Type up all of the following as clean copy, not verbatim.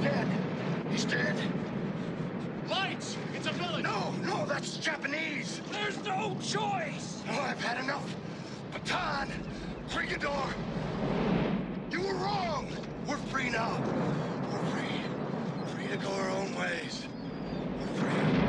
dead. He's dead. Lights! It's a village! No, that's Japanese. There's no choice! Oh, I've had enough. Baton, Crigador. You were wrong. We're free now. We're free. Free to go our own ways. We're free.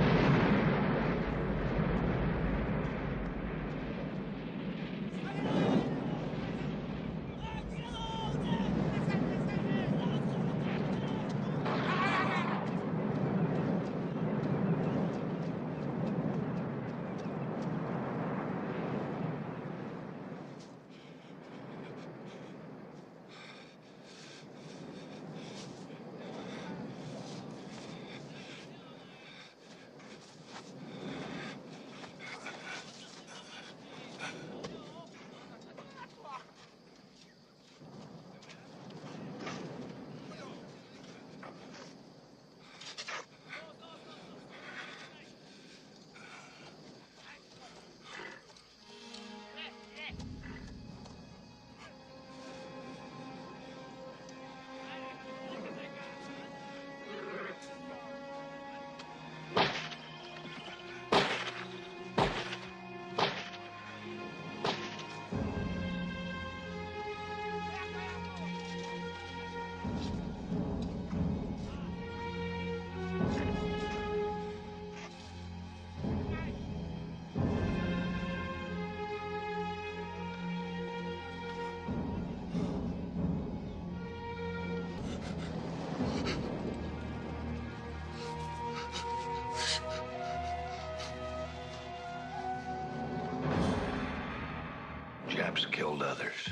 Japs killed others.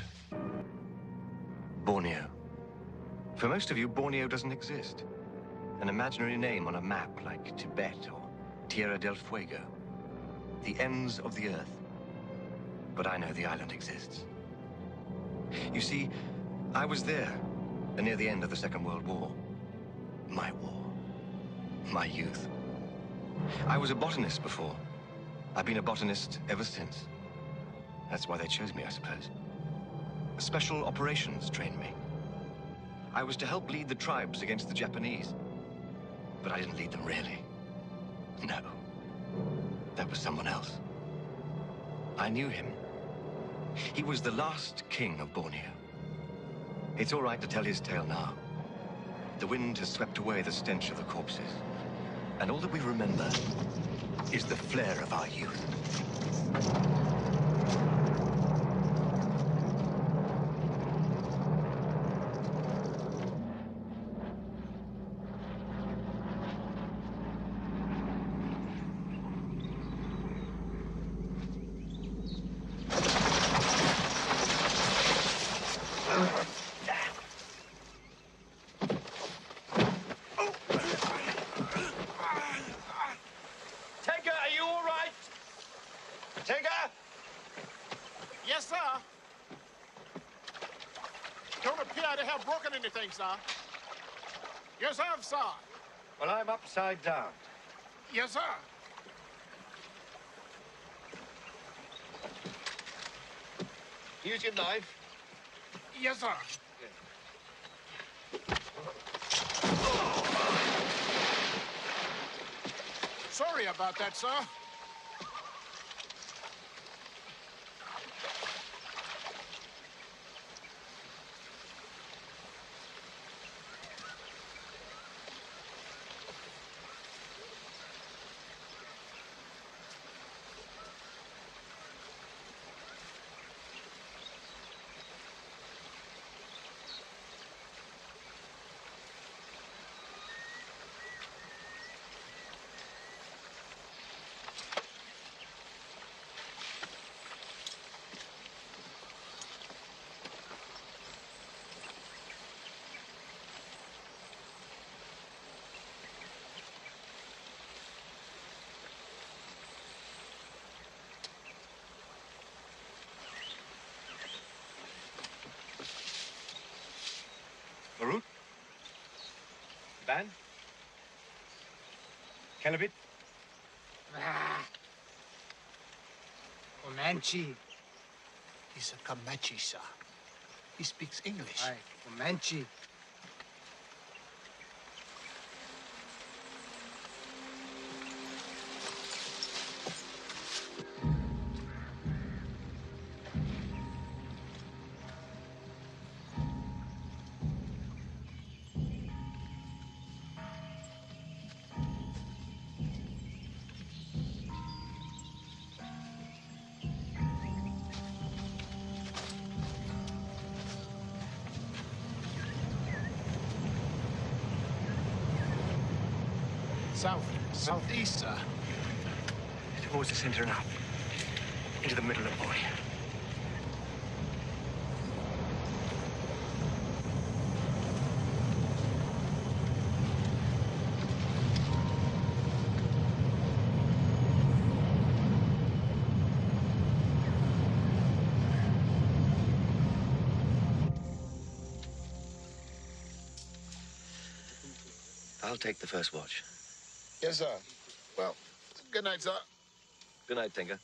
Borneo. For most of you, Borneo doesn't exist. An imaginary name on a map like Tibet or Tierra del Fuego. The ends of the earth. But I know the island exists. You see, I was there, near the end of the Second World War. My war. My youth. I was a botanist before. I've been a botanist ever since. That's why they chose me, I suppose. Special operations trained me. I was to help lead the tribes against the Japanese. But I didn't lead them really. No. That was someone else. I knew him. He was the last king of Borneo. It's all right to tell his tale now. The wind has swept away the stench of the corpses. And all that we remember is the flare of our youth. Yes, sir. Don't appear to have broken anything, sir. Yes, sir. Well, I'm upside down. Yes, sir. Use your knife. Yes, sir. Sorry about that, sir. Marut? Ban? Kelabit? Comanche. He's a Comanche, sir. He speaks English. Aye, Comanche. Southeast, sir. Towards the center and up. Into the middle of Borneo. I'll take the first watch. Yes, sir. Well, good night, sir. Good night, Tinker.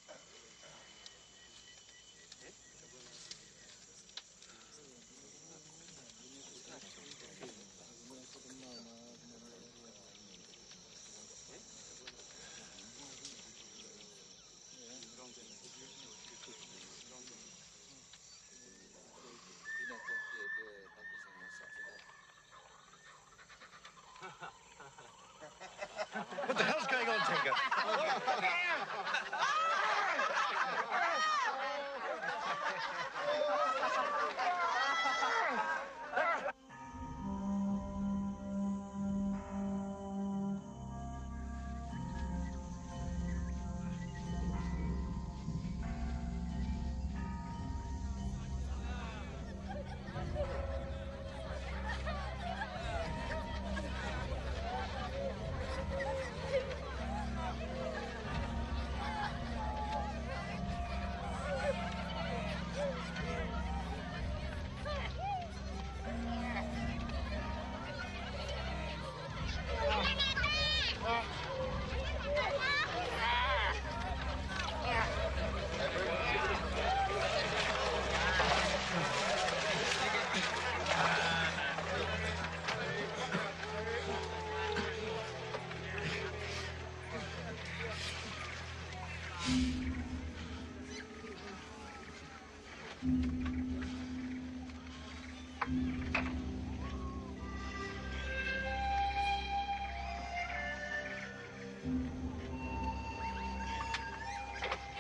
What the hell's going on, Tinker?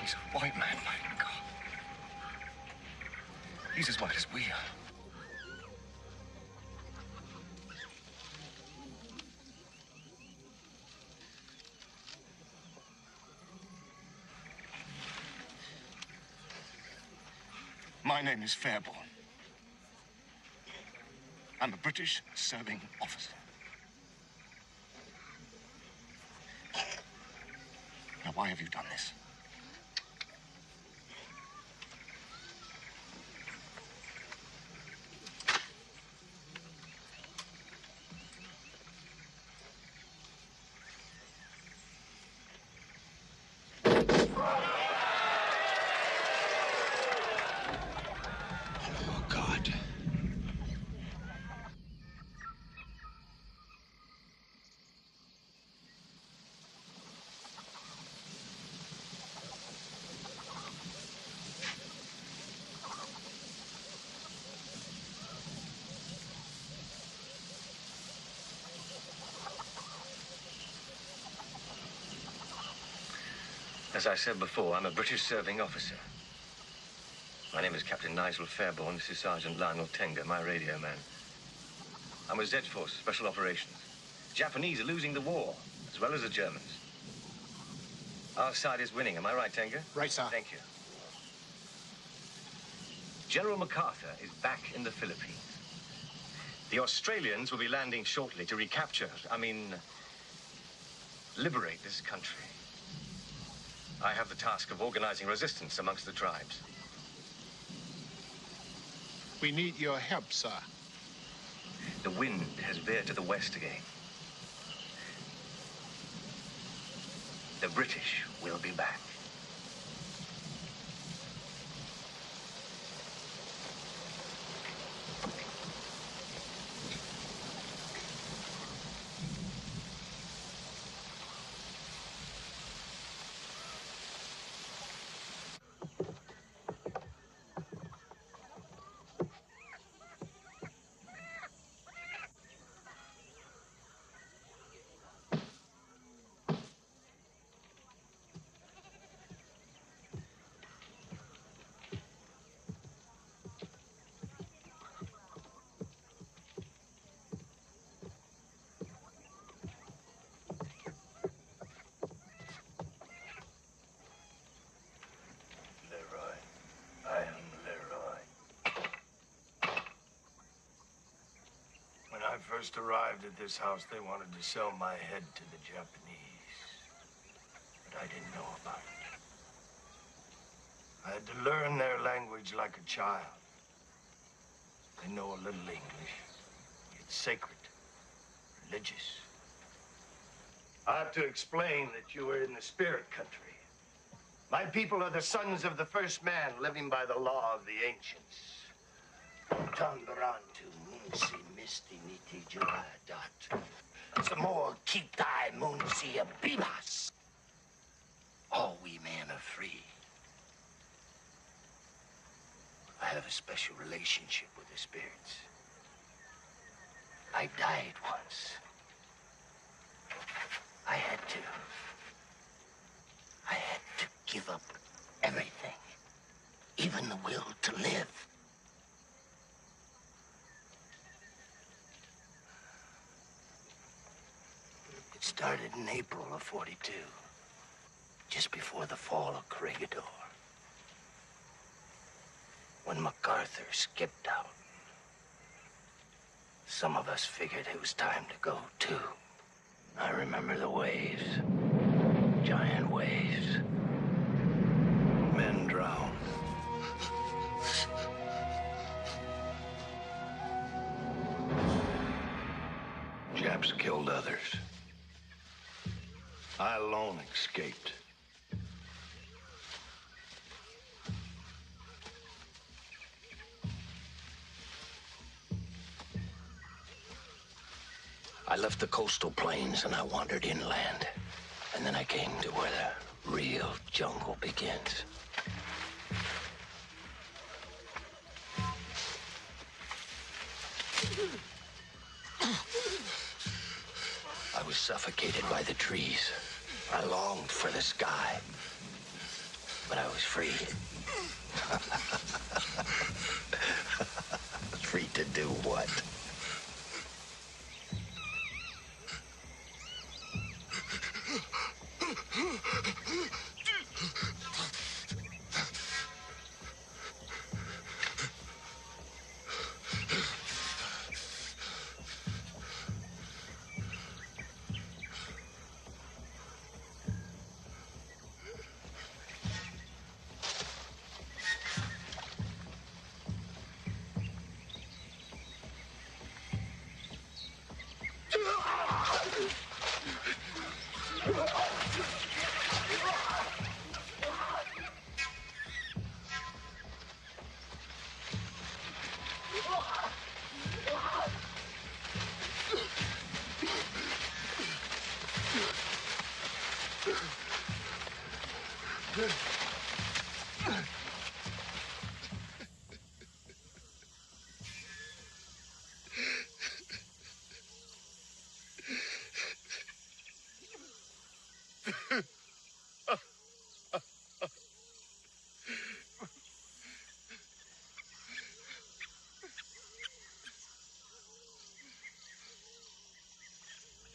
He's a white man, my God. He's as white as we are. My name is Fairborn. I'm a British serving officer. Now, why have you done this? Oh, God. As I said before, I'm a British serving officer. My name is Captain Nigel Fairborn. This is Sergeant Lionel Tenga, my radio man. I'm with Z-Force, Special Operations. Japanese are losing the war, as well as the Germans. Our side is winning, am I right, Tenga? Right, sir. Thank you. General MacArthur is back in the Philippines. The Australians will be landing shortly to recapture, liberate this country. I have the task of organizing resistance amongst the tribes. We need your help, sir. The wind has veered to the west again. The British will be back. first arrived at this house, they wanted to sell my head to the Japanese. But I didn't know about it. I had to learn their language like a child. They know a little English. It's sacred, religious. I have to explain that you are in the spirit country. My people are the sons of the first man living by the law of the ancients. Tambarantu munsi misti niti juradat. Samor kitai munsi abibas. All we men are free. I have a special relationship with the spirits. I died once. I had to give up everything, even the will to live. It started in April of '42, just before the fall of Corregidor, when MacArthur skipped out. Some of us figured it was time to go, too. I remember the waves, giant waves. Men drowned. Japs killed others. I alone escaped. I left the coastal plains and I wandered inland. And then I came to where the real jungle begins. I was suffocated by the trees. I longed for the sky, but I was free. Free to do what?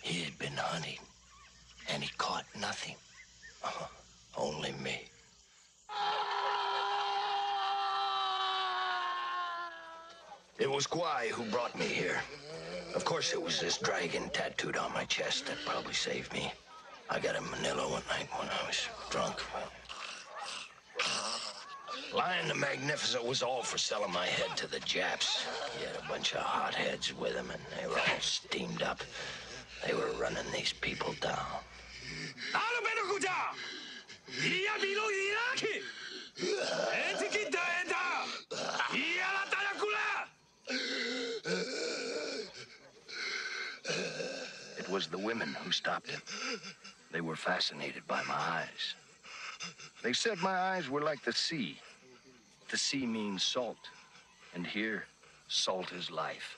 He had been hunting, and he caught nothing. Only me. It was Guai who brought me here. Of course, it was this dragon tattooed on my chest that probably saved me. I got in Manila one night when I was drunk. Lion the Magnificent was all for selling my head to the Japs. He had a bunch of hotheads with him, and they were all steamed up. They were running these people down. It was the women who stopped him. They were fascinated by my eyes. They said my eyes were like the sea. The sea means salt, and here, salt is life.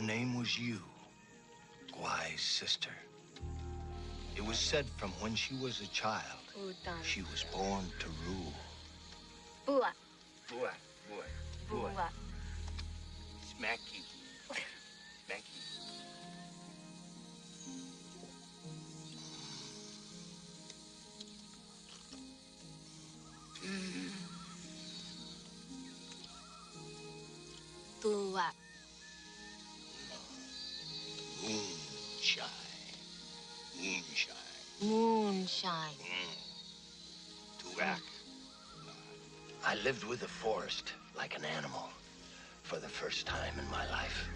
name was Yu, Guai's sister. It was said from when she was a child, she was born to rule. Bua. Bua, bua, Bua. Smacky. Smacky. Tua. Moonshine. Moonshine. Moonshine. Tuak. I lived with the forest like an animal. For the first time in my life,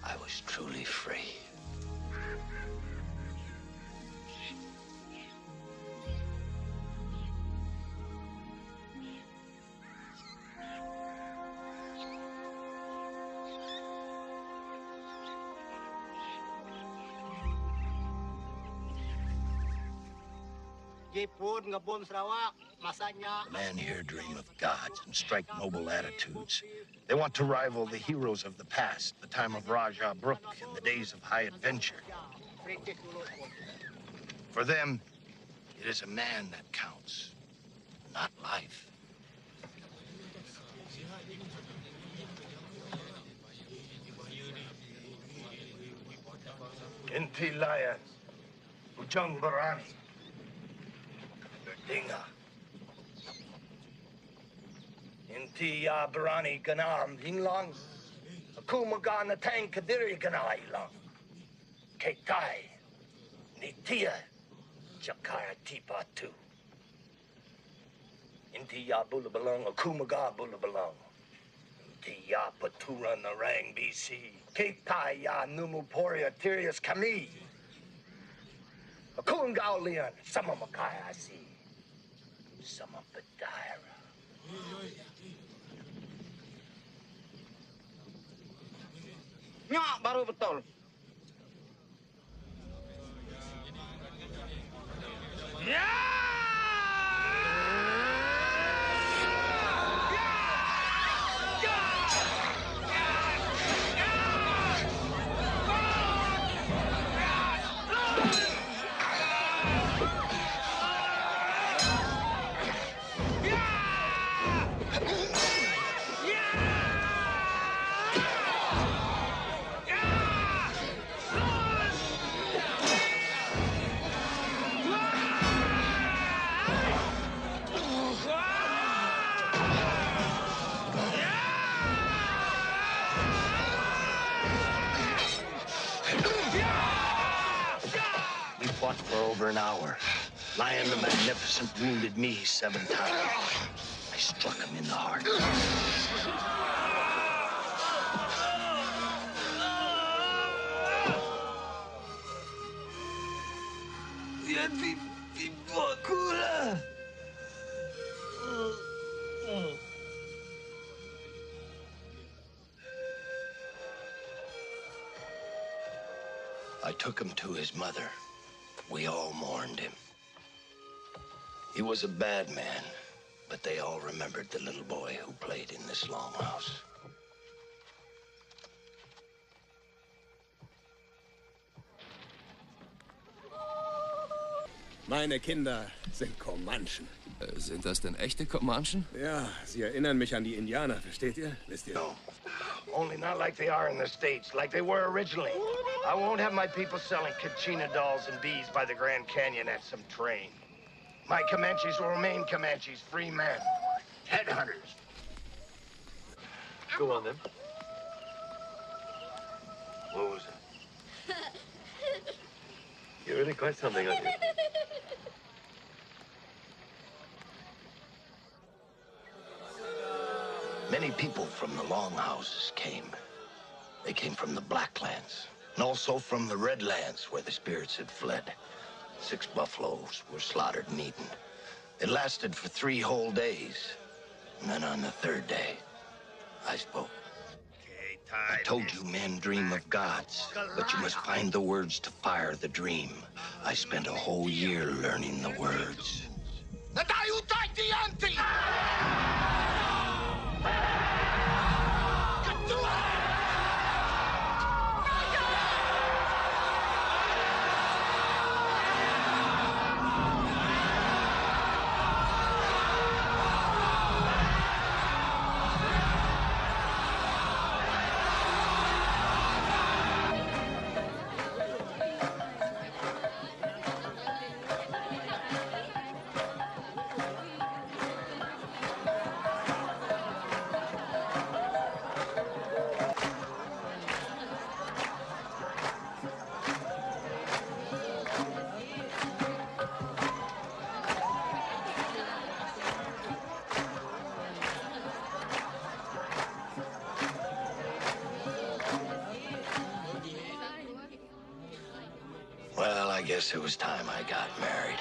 I was truly free. The men here dream of gods and strike noble attitudes. They want to rival the heroes of the past, the time of Raja Brook and the days of high adventure. For them, it is a man that counts, not life. Inti Laya, Ujung Barani, Dinga. Inti ya Barani Ganam Hinglang, Akumagana Tang Kadiri Ganailang, Ketai, Nitia, Jakara Tipatu. Inti ya Bulabalong, Akumaga Bulabalong. Inti ya Patura Narang BC, Ketai ya Numuporia Tirius Kami. Akungao Leon, some of Makaya see. Some of Badira. Nyak baru betul. Fought for over an hour. Lion the Magnificent wounded me 7 times. I struck him in the heart. I took him to his mother. We all mourned him. He was a bad man, but they all remembered the little boy who played in this longhouse. Meine Kinder sind Comanchen. Sind das denn echte Comanchen? Ja, sie erinnern mich an die Indianer, versteht ihr? Wisst ihr? No. Only not like they are in the States, like they were originally. I won't have my people selling Kachina dolls and bees by the Grand Canyon at some train. My Comanches will remain Comanches, free men. Headhunters. Go on, then. What was it? You're really quite something, aren't you? Many people from the longhouses came. They came from the Blacklands, and also from the Redlands, where the spirits had fled. 6 buffaloes were slaughtered and eaten. It lasted for 3 whole days. And then on the 3rd day, I spoke. I told you men dream of gods, but you must find the words to fire the dream. I spent a whole year learning the words. guess it was time I got married.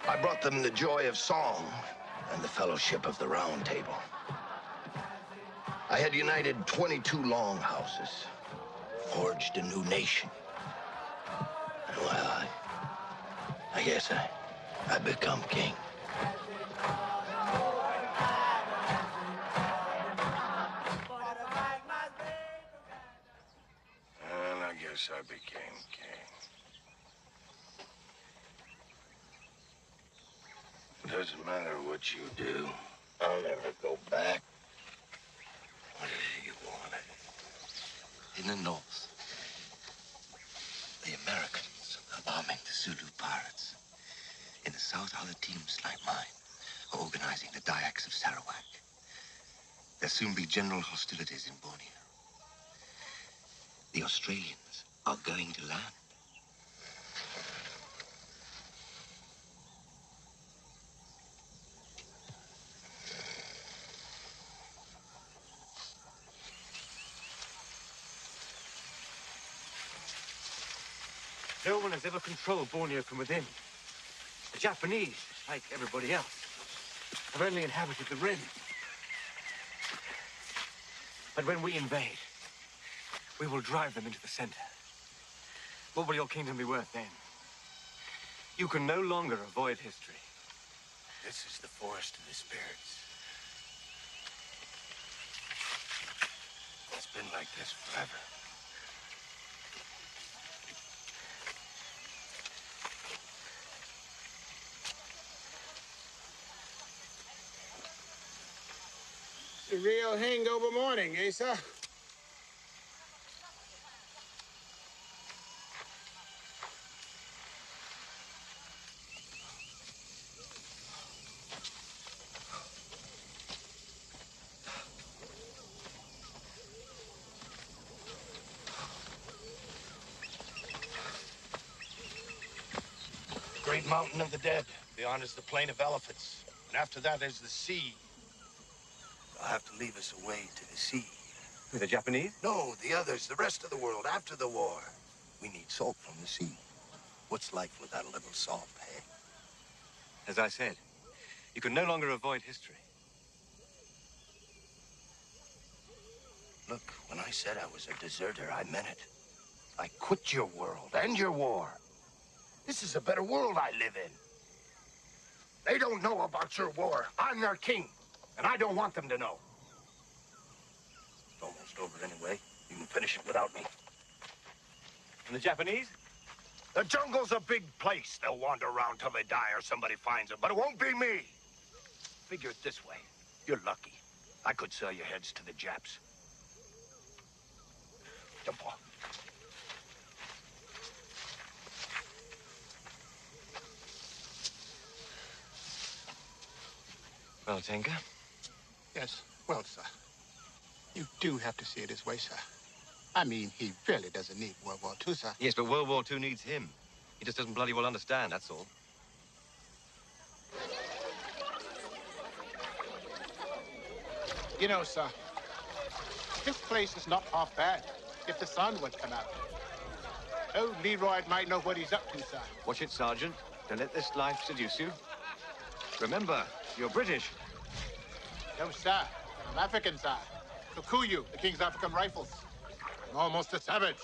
I brought them the joy of song and the fellowship of the Round Table. I had united 22 longhouses, forged a new nation. And well, I guess I become king. And I guess I became king. Doesn't matter what you do, I'll never go back. What is it you wanted? In the north, the Americans are arming the Zulu pirates. In the south, other teams like mine are organizing the Dayaks of Sarawak. There'll soon be general hostilities in Borneo. The Australians are going to land. No one has ever controlled Borneo from within. The Japanese, like everybody else, have only inhabited the rim. But when we invade, we will drive them into the center. What will your kingdom be worth then? You can no longer avoid history. This is the forest of the spirits. It's been like this forever. It's a real hangover morning, eh, sir? Great mountain of the dead. Beyond is the plain of elephants. And after that is the sea. They'll have to leave us away to the sea. With the Japanese? No, the others, the rest of the world after the war. We need salt from the sea. What's life without a little salt, eh? As I said, you can no longer avoid history. Look, when I said I was a deserter, I meant it. I quit your world and your war. This is a better world I live in. They don't know about your war. I'm their king, and I don't want them to know. It's almost over anyway. You can finish it without me. And the Japanese? The jungle's a big place. They'll wander around till they die or somebody finds them, but it won't be me. Figure it this way. You're lucky. I could sell your heads to the Japs. Jump off. Well, Tenka? Yes, well, sir. You do have to see it this way, sir. I mean, he really doesn't need World War II, sir. Yes, but World War II needs him. He just doesn't bloody well understand, that's all. You know, sir, this place is not half bad if the sun would come out. Old Leroy might know what he's up to, sir. Watch it, Sergeant. Don't let this life seduce you. Remember, you're British. No, sir. I'm African, sir. Kikuyu, the King's African Rifles. I'm almost a savage.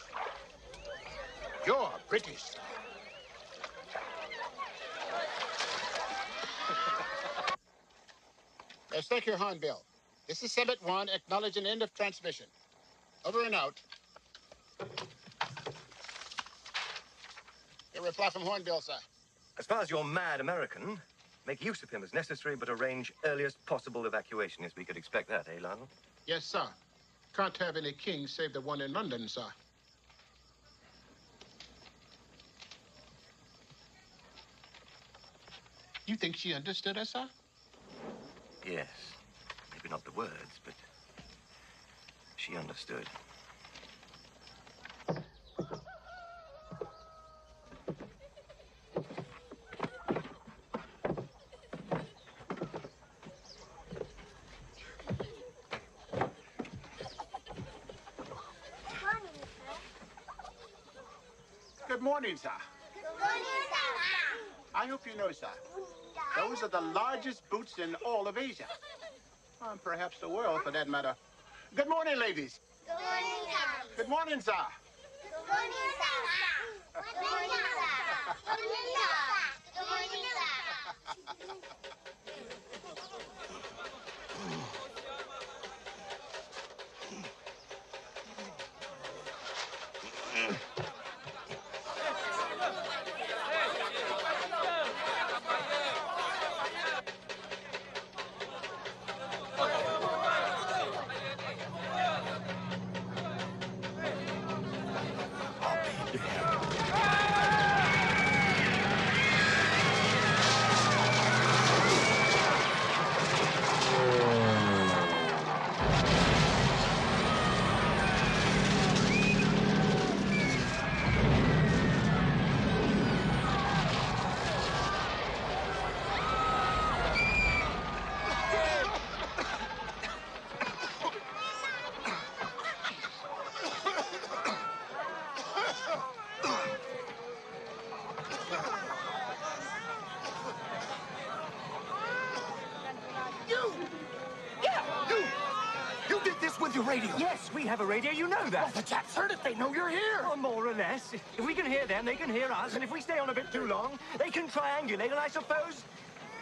You're British, sir. Let's take your hornbill. This is Summit 1, acknowledge an end of transmission. Over and out. Your reply from Hornbill, sir. As far as your mad American, make use of him as necessary, but arrange earliest possible evacuation. Yes, we could expect that, eh, Lionel? Yes, sir. Can't have any kings save the one in London, sir. You think she understood us, sir? Yes. Maybe not the words, but she understood. Good morning, sir. Good morning, sir. I hope you know, sir, those are the largest boots in all of Asia. And perhaps the world, for that matter. Good morning, ladies. Good morning, sir. Good morning, sir. Good morning, sir. Good morning, sir. Good morning, sir. Good morning, sir. You did this with your radio. Yes, we have a radio, you know that. Well, the chaps heard it. They know you're here. Or more or less. If we can hear them, they can hear us. And if we stay on a bit too long, they can triangulate. And I suppose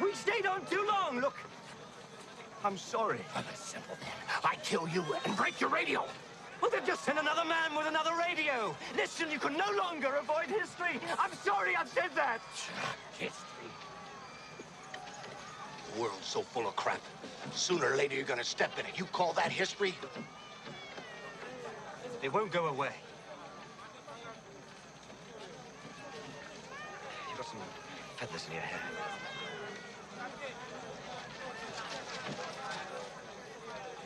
we stayed on too long. Look, I'm sorry. Well, it's simple then. I kill you and break your radio. Well, then just send another man with another radio. Listen, you can no longer avoid history. I'm sorry I've said that. History. The world's so full of crap. Sooner or later, you're gonna step in it. You call that history? It won't go away. You've got some feathers in your hair.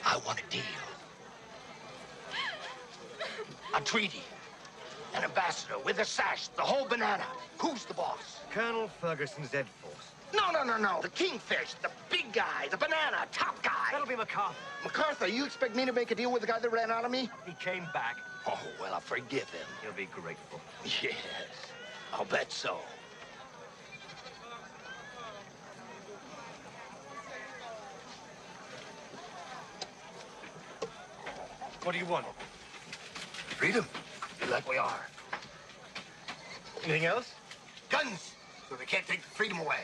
I want a deal. A treaty. An ambassador with a sash, the whole banana. Who's the boss? Colonel Ferguson's Ed Force. No. The kingfish, the big guy, the banana, top guy. That'll be MacArthur. MacArthur, you expect me to make a deal with the guy that ran out of me? He came back. Oh, well, I'll forgive him. He'll be grateful. Yes, I'll bet so. What do you want? Freedom, like we are. Anything else? Guns, so they can't take the freedom away.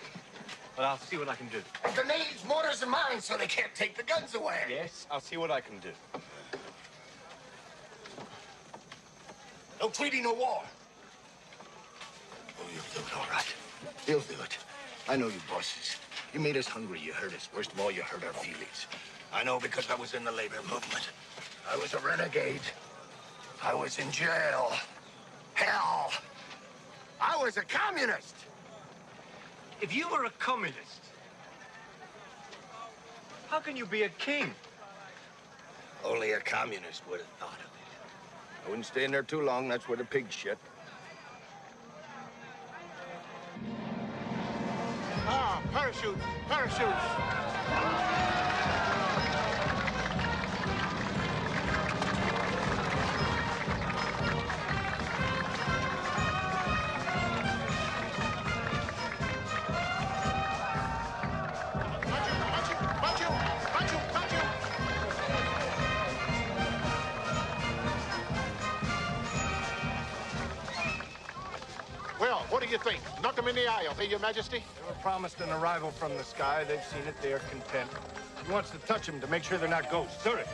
Well, I'll see what I can do. And grenades, mortars, and mines, so they can't take the guns away. Yes, I'll see what I can do. No treaty, no war. Oh, you'll do it, all right. You'll do it. I know you bosses. You made us hungry, you hurt us. Worst of all, you hurt our feelings. I know because I was in the labor movement. I was a renegade. I was in jail. Hell. I was a communist. If you were a communist, how can you be a king? Only a communist would have thought of it. I wouldn't stay in there too long. That's where the pigs shit. Ah, parachutes, parachutes. Well, what do you think? Knock them in the aisle, hey, Your Majesty? They were promised an arrival from the sky. They've seen it. They are content. He wants to touch them to make sure they're not ghosts. Hurry.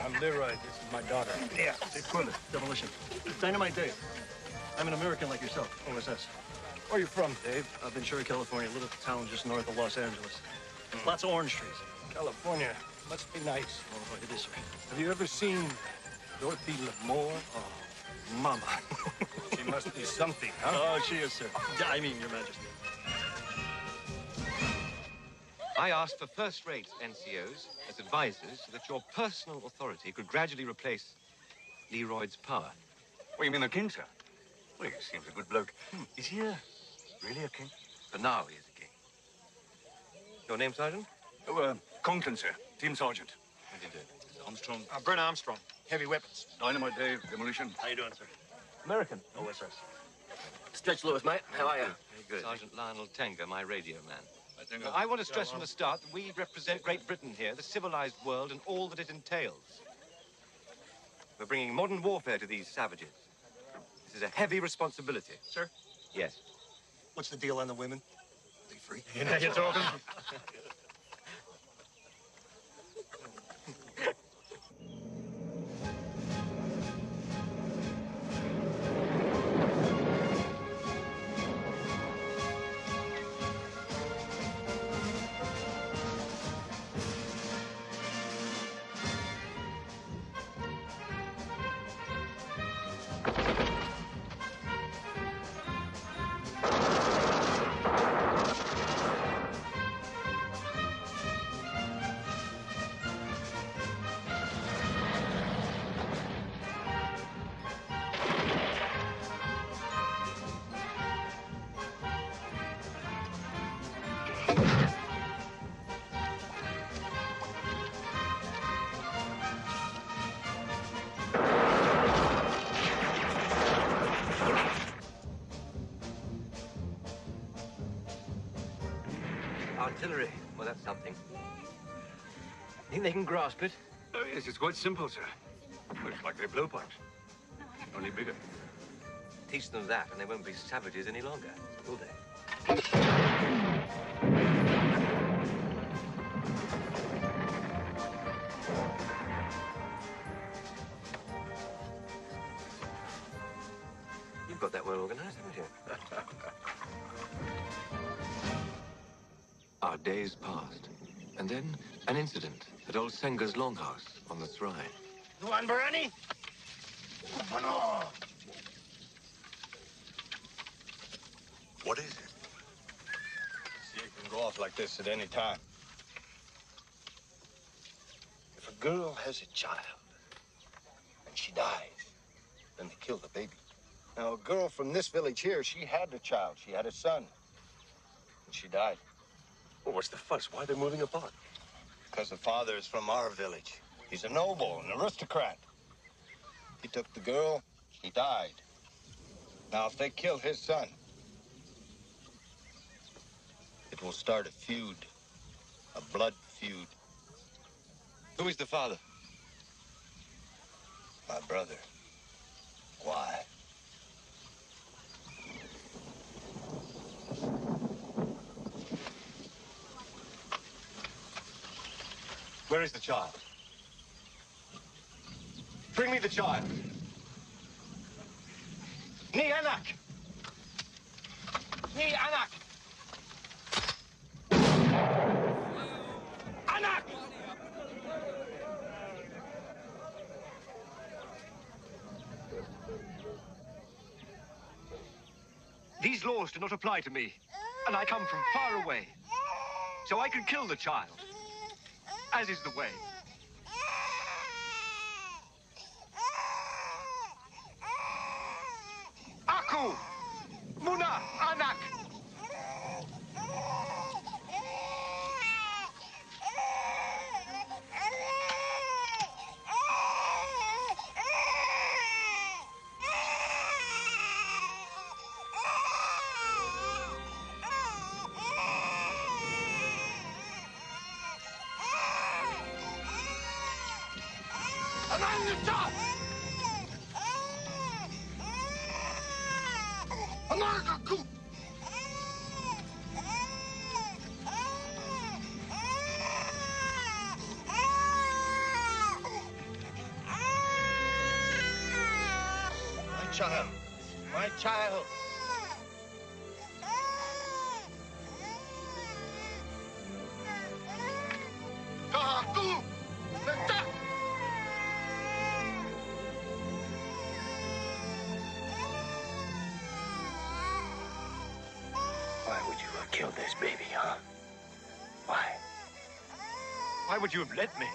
I'm Leroy. This is my daughter. Yeah. Dave Quillen, Demolition. It's Dynamite Dave. I'm an American like yourself, OSS. Where are you from, Dave? Ventura, California, a little town just north of Los Angeles. Lots of orange trees. California. Must be nice. Oh, it is, sir. Have you ever seen Dorothy L'Amour? Oh, Mama. She must be something, huh? Oh, she is, sir. I mean, Your Majesty. I asked for first-rate NCOs as advisors so that your personal authority could gradually replace Leroyd's power. What, you mean the king, sir? Well, he seems a good bloke. Is he really a king? For now, he is a king. Your name, Sergeant? Oh, Conklin, sir. Team sergeant. How do you do? Armstrong. Brent Armstrong, heavy weapons. Dynamite Dave, demolition. How you doing, sir? American. OSS. Stretch Lewis, mate. How are you? Very good. Sergeant Lionel Tenga, my radio man. I think I want to stress from the start that we represent Great Britain here, the civilized world, and all that it entails. We're bringing modern warfare to these savages. This is a heavy responsibility. Sir? Yes. What's the deal on the women? They free. You know you're talking. Artillery. Well, that's something. Think they can grasp it? Oh, yes, it's quite simple, sir. Well, it's like their blowpipes. Only bigger. Teach them that, and they won't be savages any longer, will they? You've got that well organized, haven't you? Our days passed, and then an incident at old Senga's longhouse on the Thrine. You want biryani? What is it? See, it can go off like this at any time. If a girl has a child and she dies, then they kill the baby. Now, a girl from this village here, she had a child. She had a son. And she died. Well, what's the fuss? Why are they moving apart? Because the father is from our village. He's a noble, an aristocrat. He took the girl, he died. Now, if they kill his son, it will start a feud, a blood feud. Who is the father? My brother. Why? Where is the child? Bring me the child. Ni anak! Ni anak! Anak! These laws do not apply to me, and I come from far away. So I can kill the child, as is the way. Aku! Muna! Anak! Child. My child. Why would you have killed this baby, huh? Why? Why would you have let me?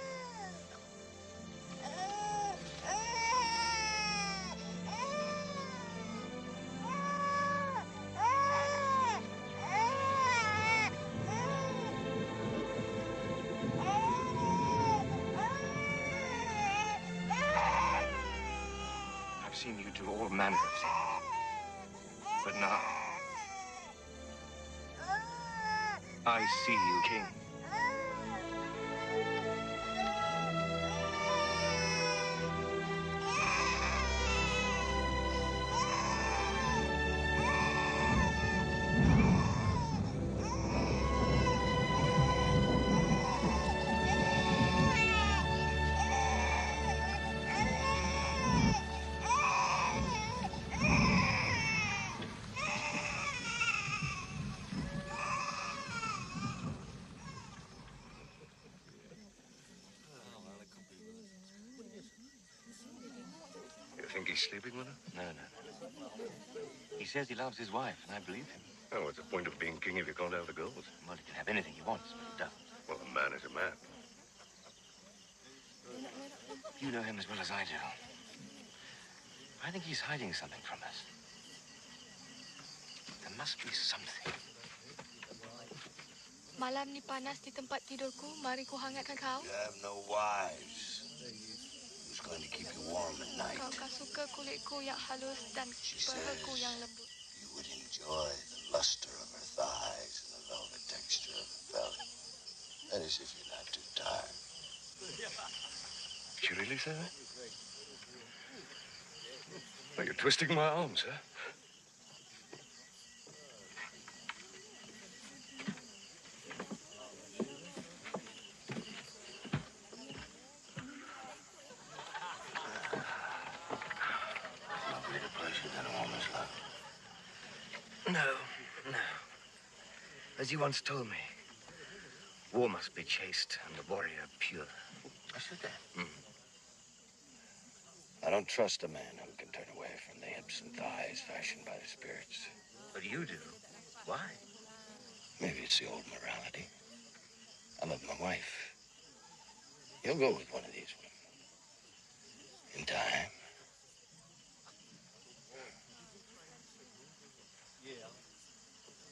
I've seen you do all manner of things. But now, I see you, King. You think he's sleeping with her? No. He says he loves his wife, and I believe him. Oh, what's the point of being king if you can't have the girls? Well, he can have anything he wants, but he doesn't. Well, a man is a man. You know him as well as I do. I think he's hiding something from us. There must be something. Malam ni panas di tempat tidurku. Mari ku hangatkan kau. You have no wives. Who's going to keep you warm at night? Kau suka kulitku yang halus dan pehaku yang lembut. You would enjoy the luster of her thighs and the velvet texture of her belly. That is, if you're not too tired. Did you really say that? Well, you're twisting my arms, huh? No. As you once told me, war must be chaste and the warrior pure. I said that. I don't trust a man who can turn away from the hips and thighs fashioned by the spirits. But you do. Why? Maybe it's the old morality. I love my wife. You'll go with one of these women. In time.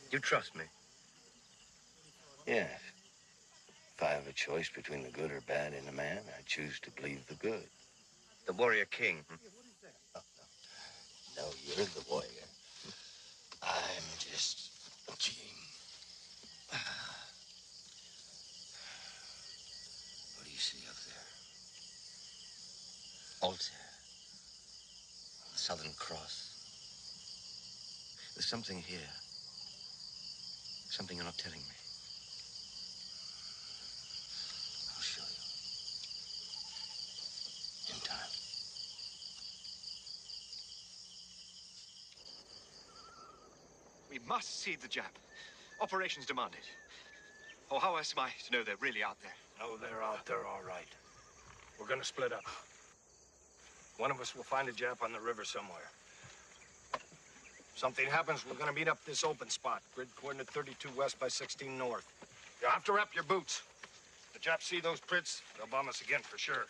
You trust me? Yes. If I have a choice between the good or bad in a man, I choose to believe the good. The warrior king. No, you're the warrior. I'm just a king. What do you see up there? Altar. The Southern Cross. There's something here. Something you're not telling me. I'll show you. In time. We must see the Jap. Operations demanded. Oh, how else am I to know they're really out there? No, they're out there, all right. We're gonna split up. One of us will find a Jap on the river somewhere. Something happens, we're gonna meet up this open spot. Grid coordinate 32 west by 16 north. You have to wrap your boots. The Japs see those prints, they'll bomb us again for sure.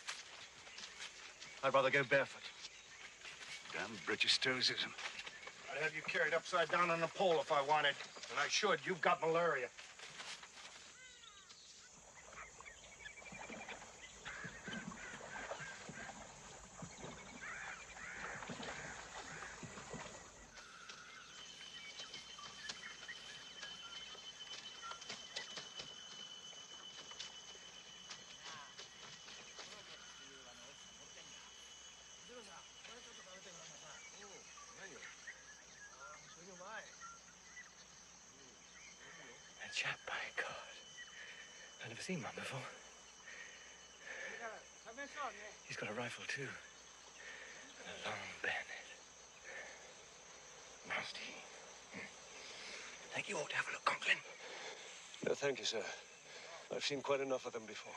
I'd rather go barefoot. Damn British stoicism. I'd have you carried upside down on a pole if I wanted. And I should. You've got malaria. A Jap, by God. I've never seen one before. He's got a rifle, too. And a long bayonet. Nasty. Think you ought to have a look, Conklin? No, thank you, sir. I've seen quite enough of them before.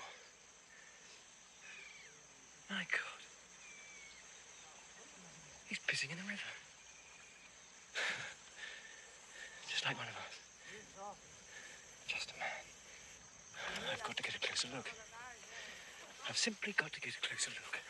My God. He's pissing in the river. Just like one of us. Just a man. I've got to get a closer look. I've simply got to get a closer look.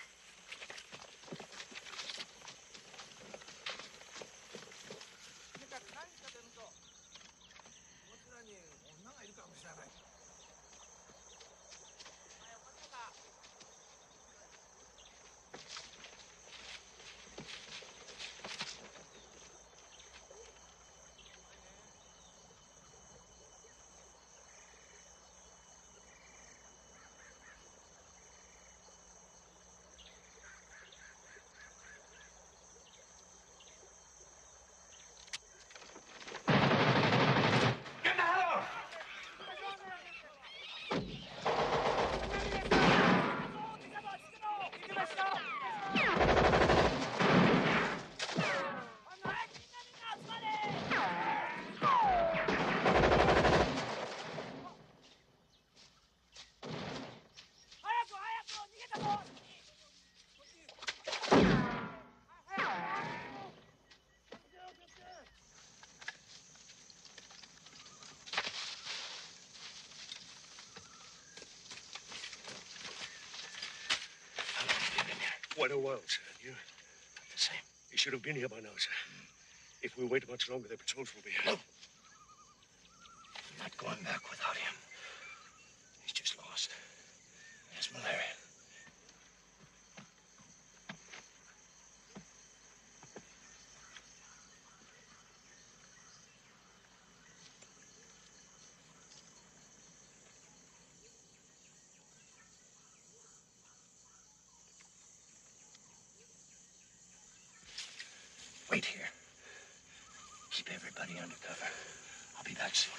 Quite a while, sir. You? The same. You should have been here by now, sir. If we wait much longer, the patrols will be here. No. I'm not going back without him. He's just lost. He has malaria. Wait here. Keep everybody under cover. I'll be back soon.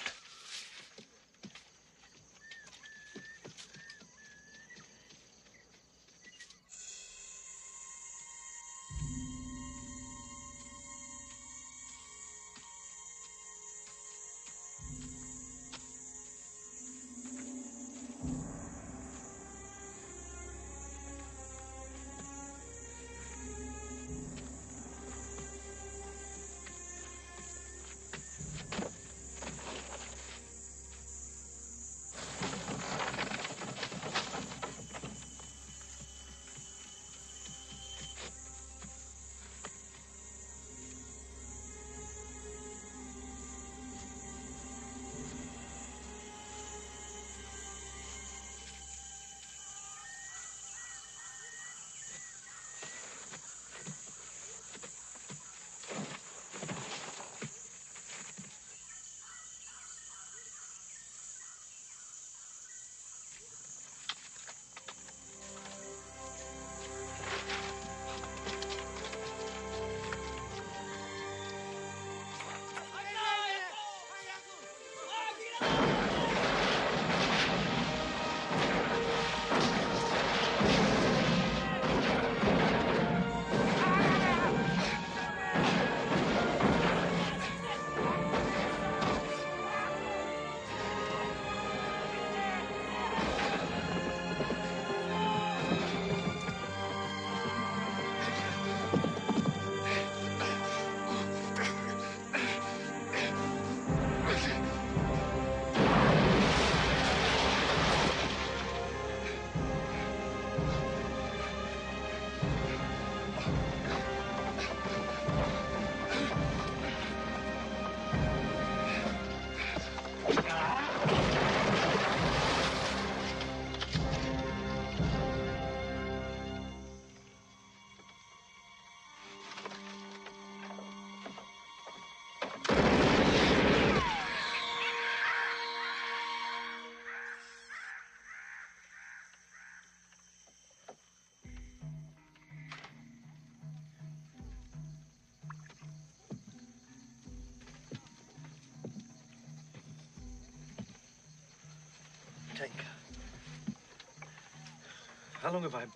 How long have I... God,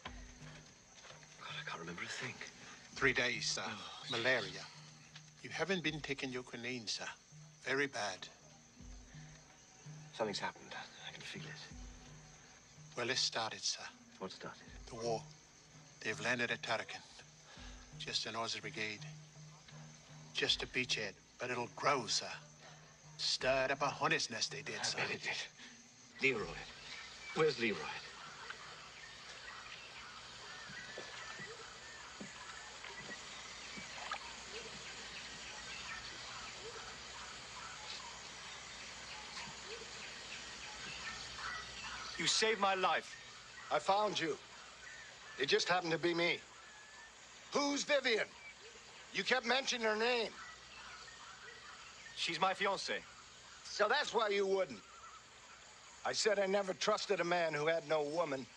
I can't remember a thing. 3 days, sir. Malaria. You haven't been taking your quinine, sir. Very bad. Something's happened. I can feel it. Well, it started, sir. What started? The war. They've landed at Tarakan. Just an Aussie brigade. Just a beachhead, but it'll grow, sir. Stirred up a hornet's nest, they did, sir. I bet it did. Leroy. Where's Leroy? You saved my life. I found you. It just happened to be me. Who's Vivian? You kept mentioning her name. She's my fiancée. So that's why you wouldn't. I said I never trusted a man who had no woman.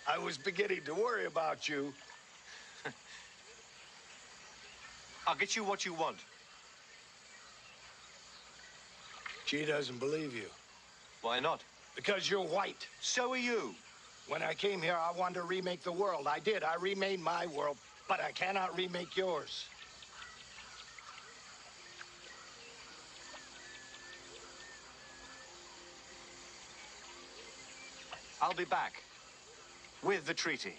I was beginning to worry about you. I'll get you what you want. She doesn't believe you. Why not? Because you're white. So are you. When I came here, I wanted to remake the world. I did. I remade my world, but I cannot remake yours. I'll be back. With the treaty.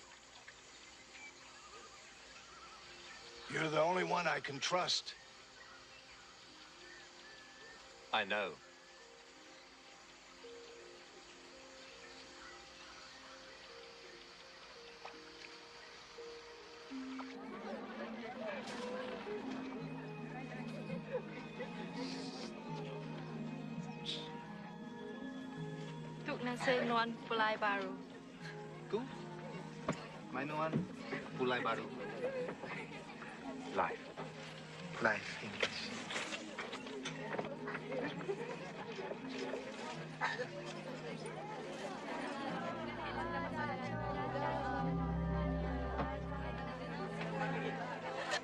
You're the only one I can trust. I know. Tuk nasi nuan pulai baru. Ku? Mainuan Pulai Baru. Life. Life English.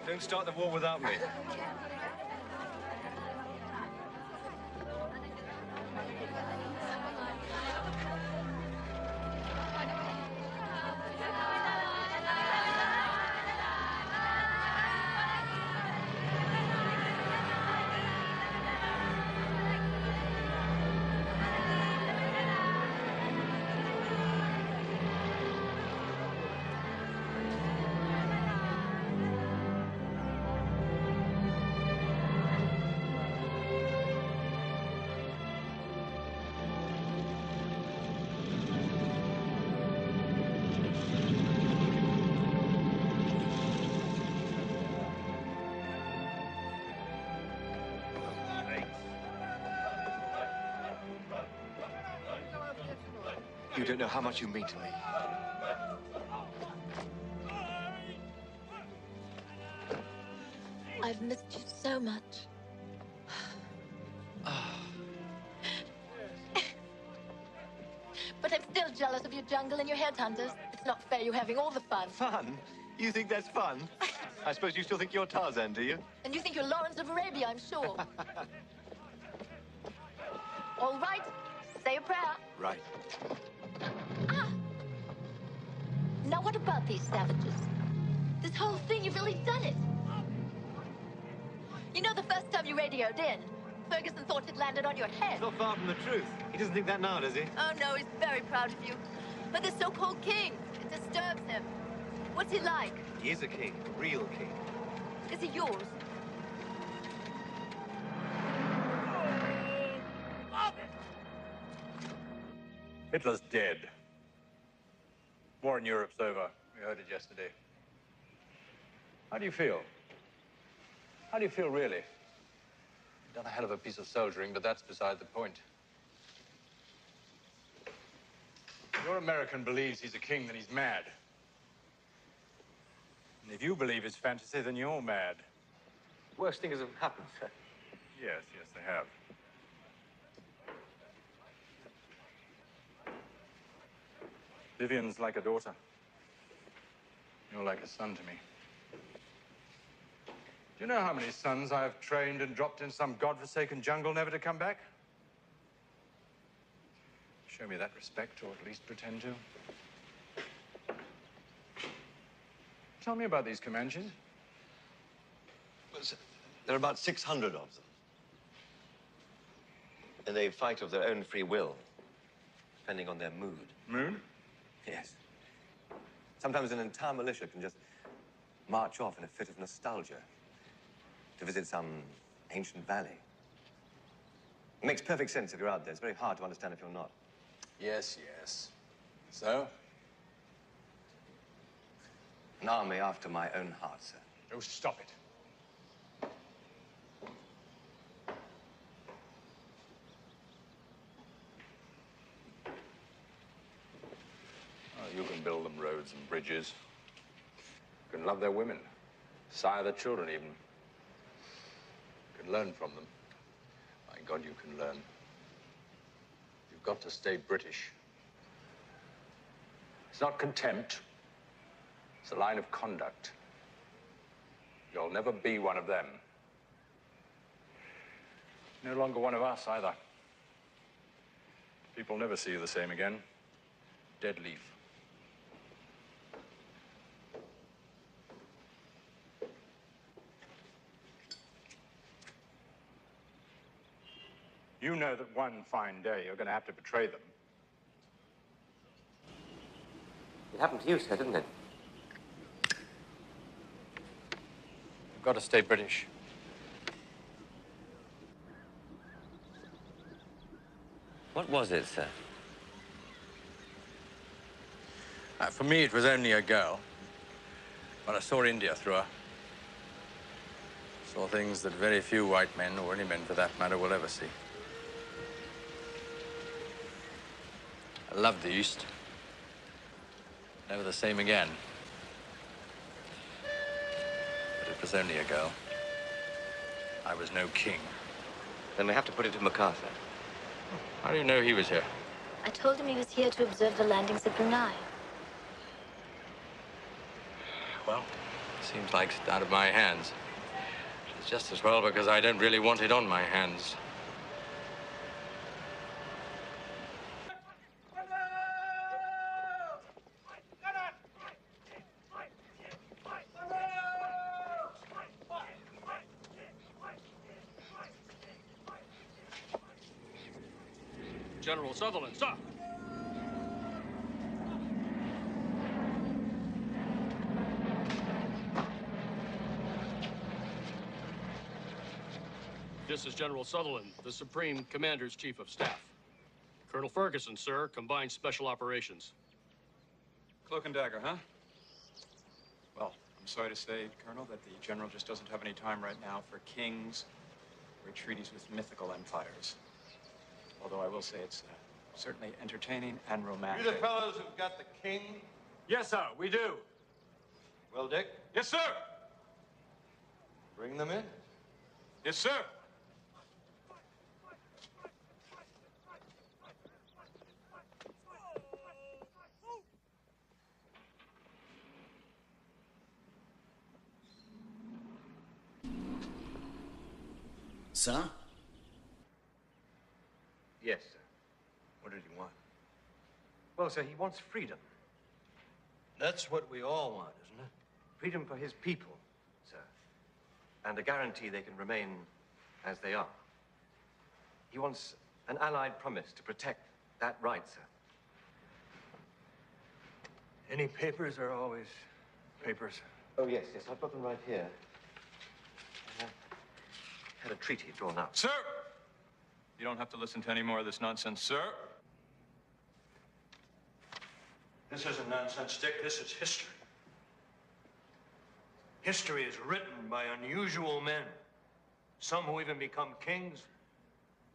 Don't start the war without me. You don't know how much you mean to me. I've missed you so much. But I'm still jealous of your jungle and your headhunters. It's not fair you having all the fun. Fun? You think that's fun? I suppose you still think you're Tarzan, do you? And you think you're Lawrence of Arabia, I'm sure. All right, say a prayer. Right. Ah! Now what about these savages? This whole thing, you've really done it. You know the first time you radioed in, Ferguson thought it landed on your head. It's not far from the truth. He doesn't think that now, does he? Oh, no, he's very proud of you. But the so-called king, it disturbs him. What's he like? He is a king, a real king. Is he yours? Hitler's dead. War in Europe's over. We heard it yesterday. How do you feel? How do you feel, really? You've done a hell of a piece of soldiering, but that's beside the point. Your American believes he's a king, then he's mad. And if you believe it's fantasy, then you're mad. Worst things have happened, sir. Yes, they have. Vivian's like a daughter. You're like a son to me. Do you know how many sons I've trained and dropped in some godforsaken jungle never to come back? Show me that respect, or at least pretend to. Tell me about these Comanches. Well, there are about 600 of them. And they fight of their own free will, depending on their mood. Mood? Yes. Sometimes an entire militia can just march off in a fit of nostalgia to visit some ancient valley. It makes perfect sense if you're out there. It's very hard to understand if you're not. Yes. So? An army after my own heart, sir. Oh, stop it. You can build them roads and bridges. You can love their women, sire their children even. You can learn from them. My God, you can learn. You've got to stay British. It's not contempt. It's a line of conduct. You'll never be one of them. No longer one of us, either. People never see you the same again. Dead leaf. You know that one fine day you're going to have to betray them. It happened to you, sir, didn't it? You've got to stay British. What was it, sir? For me, it was only a girl. But I saw India through her. Saw things that very few white men, or any men for that matter, will ever see. I loved the East. Never the same again. But it was only a girl. I was no king. Then we have to put it to MacArthur. How do you know he was here? I told him he was here to observe the landings at Brunei. Well, seems like it's out of my hands. It's just as well because I don't really want it on my hands. General Sutherland, sir. This is General Sutherland, the Supreme Commander's Chief of Staff. Colonel Ferguson, sir, Combined Special Operations. Cloak and dagger, huh? Well, I'm sorry to say, Colonel, that the General just doesn't have any time right now for kings or treaties with mythical empires. Although I will say it's certainly entertaining and romantic. You the fellows who've got the king? Yes, sir, we do. Well, Dick? Yes, sir. Bring them in. Yes, sir. Sir? Yes, sir. What did he want? Well, sir, he wants freedom. That's what we all want, isn't it? Freedom for his people. Sir. And a guarantee they can remain as they are. He wants an allied promise to protect that right, sir. Any papers are always papers. Oh, yes, yes. I've got them right here. I had a treaty drawn up. Sir! You don't have to listen to any more of this nonsense, sir. This isn't nonsense, Dick. This is history. History is written by unusual men. Some who even become kings,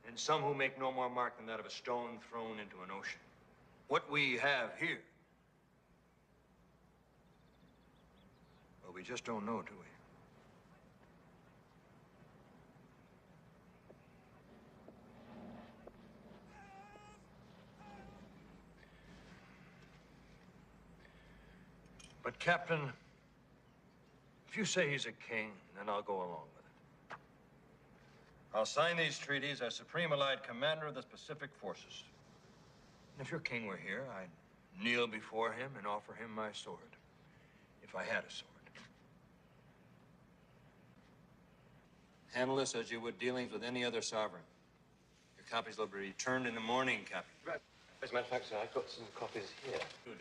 and some who make no more mark than that of a stone thrown into an ocean. What we have here, well, we just don't know, do we? But, Captain, if you say he's a king, then I'll go along with it. I'll sign these treaties as Supreme Allied Commander of the Pacific Forces. And if your king were here, I'd kneel before him and offer him my sword, if I had a sword. Handle this as you would dealings with any other sovereign. Your copies will be returned in the morning, Captain. Right. As a matter of fact, sir, I've got some copies here. Do you?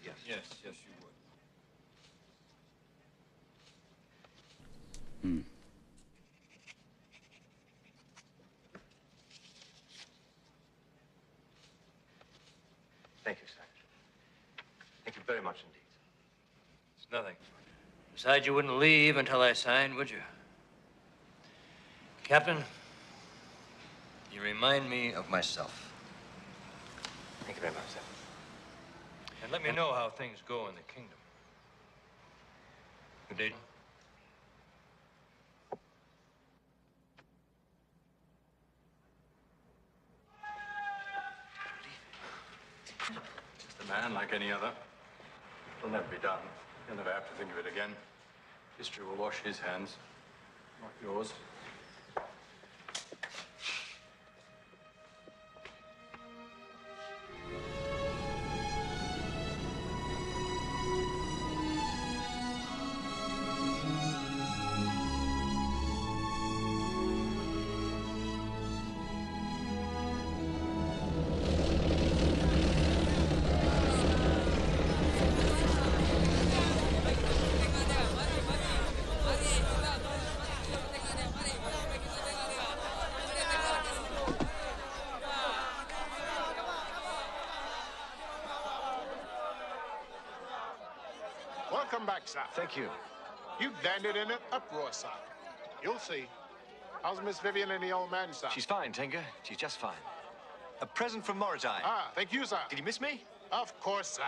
Yes. Yes, yes, you would. Thank you, sir. Thank you very much indeed. It's nothing. Besides, you wouldn't leave until I signed, would you? Captain, you remind me of myself. Thank you very much, sir. And let me know how things go in the kingdom. Good day. Just a man like any other. It'll never be done. He'll never have to think of it again. History will wash his hands, not yours. Welcome back, sir. Thank you. You landed in an uproar, sir. You'll see. How's Miss Vivian and the old man, sir? She's fine, Tenga. She's just fine. A present from Moritai. Ah, thank you, sir. Did you miss me? Of course, sir.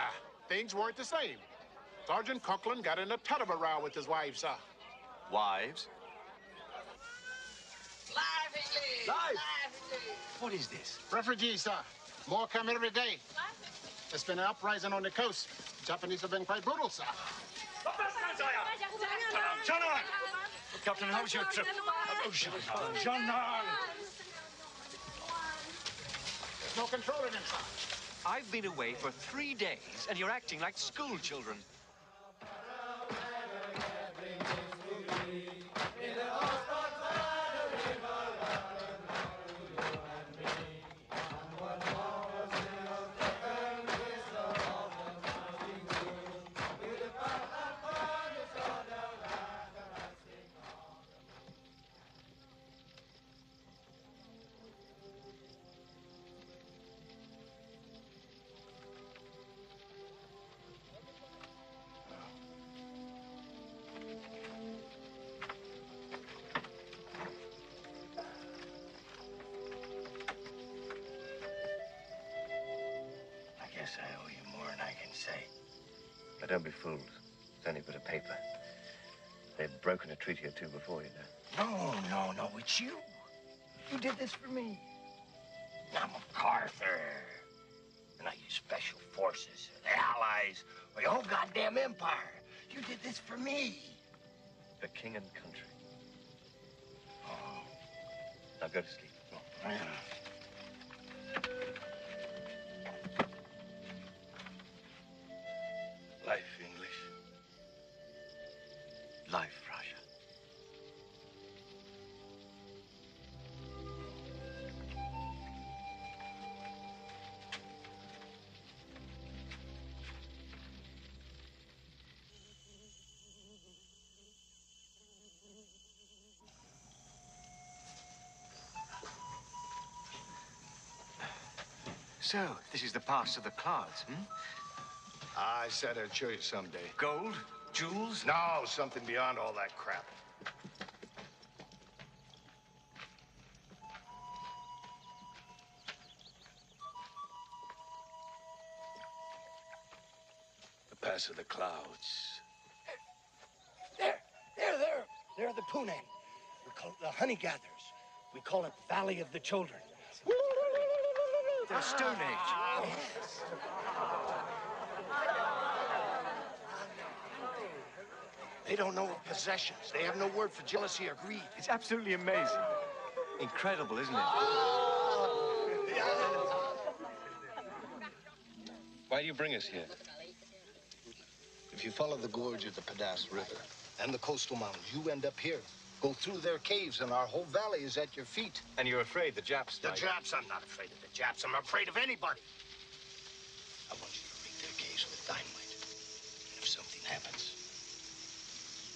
Things weren't the same. Sergeant Conklin got in a ton of a row with his wife, sir. Wives? Live English! Live! English! What is this? Refugees, sir. More come every day. There's been an uprising on the coast. The Japanese have been quite brutal, sir. Captain, how's your trip? There's no controlling him, sir. I've been away for 3 days, and you're acting like school children. I guess I owe you more than I can say. But don't be fooled. It's only a bit of paper. They've broken a treaty or two before, you know. No, it's you. You did this for me. I'm MacArthur. And I use special forces, or the Allies, or your whole goddamn empire. You did this for me. For king and country. Oh, Now go to sleep. man. Life English. Life, Raja. So, this is the pass to the clouds, hmm? I said I'd show you someday. Gold? Jewels? No, something beyond all that crap. The pass of the clouds. They're the Punan. We call it the honey gatherers. We call it Valley of the Children. The Stone Age. They don't know of possessions. They have no word for jealousy or greed. It's absolutely amazing. Incredible, isn't it? Why do you bring us here? If you follow the gorge of the Padas River and the coastal mountains, you end up here. Go through their caves, and our whole valley is at your feet. And you're afraid the Japs The might... Japs? I'm not afraid of the Japs. I'm afraid of anybody. I want you to rig their caves with dynamite. And if something happens,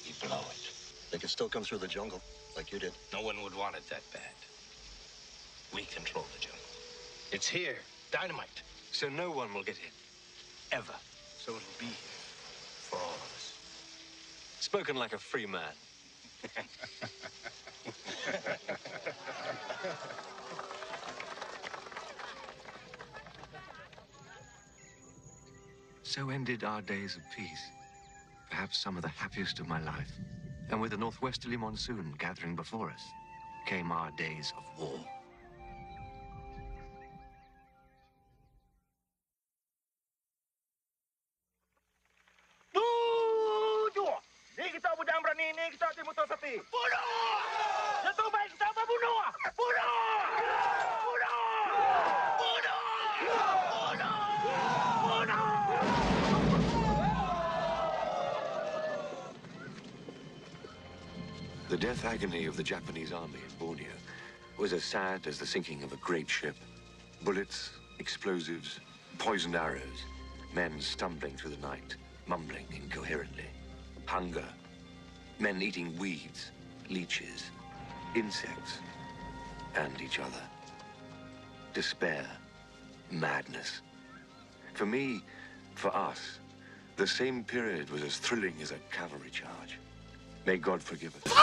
you blow it. They could still come through the jungle, like you did. No one would want it that bad. We control the jungle. It's here. Dynamite. So no one will get in. Ever. So it'll be here for all of us. Spoken like a free man. So ended our days of peace, perhaps some of the happiest of my life. And with the northwesterly monsoon gathering before us, came our days of war. Tujuh! Di kita budang berani ini, kita timutol sapi. Bunuh! Satu baik kita apa bunuh? Bunuh! Bunuh! Bunuh! Bunuh! Bunuh! The death agony of the Japanese army in Borneo was as sad as the sinking of a great ship. Bullets, explosives, poisoned arrows, men stumbling through the night, mumbling incoherently. Hunger, men eating weeds, leeches, insects, and each other. Despair, madness. For me, for us, the same period was as thrilling as a cavalry charge. May God forgive us.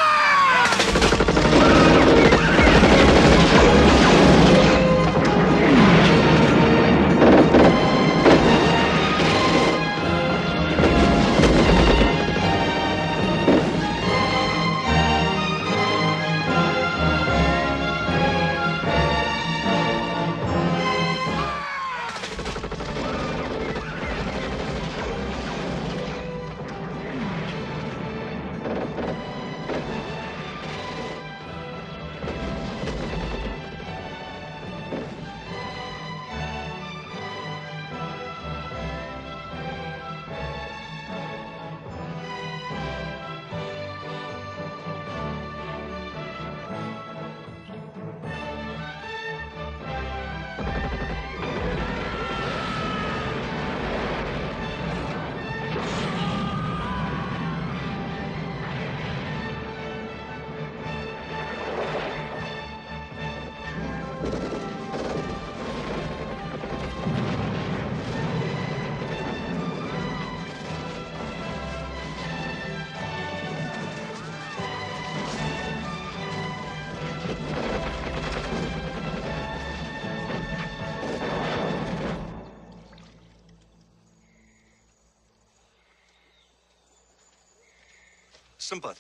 Simpat.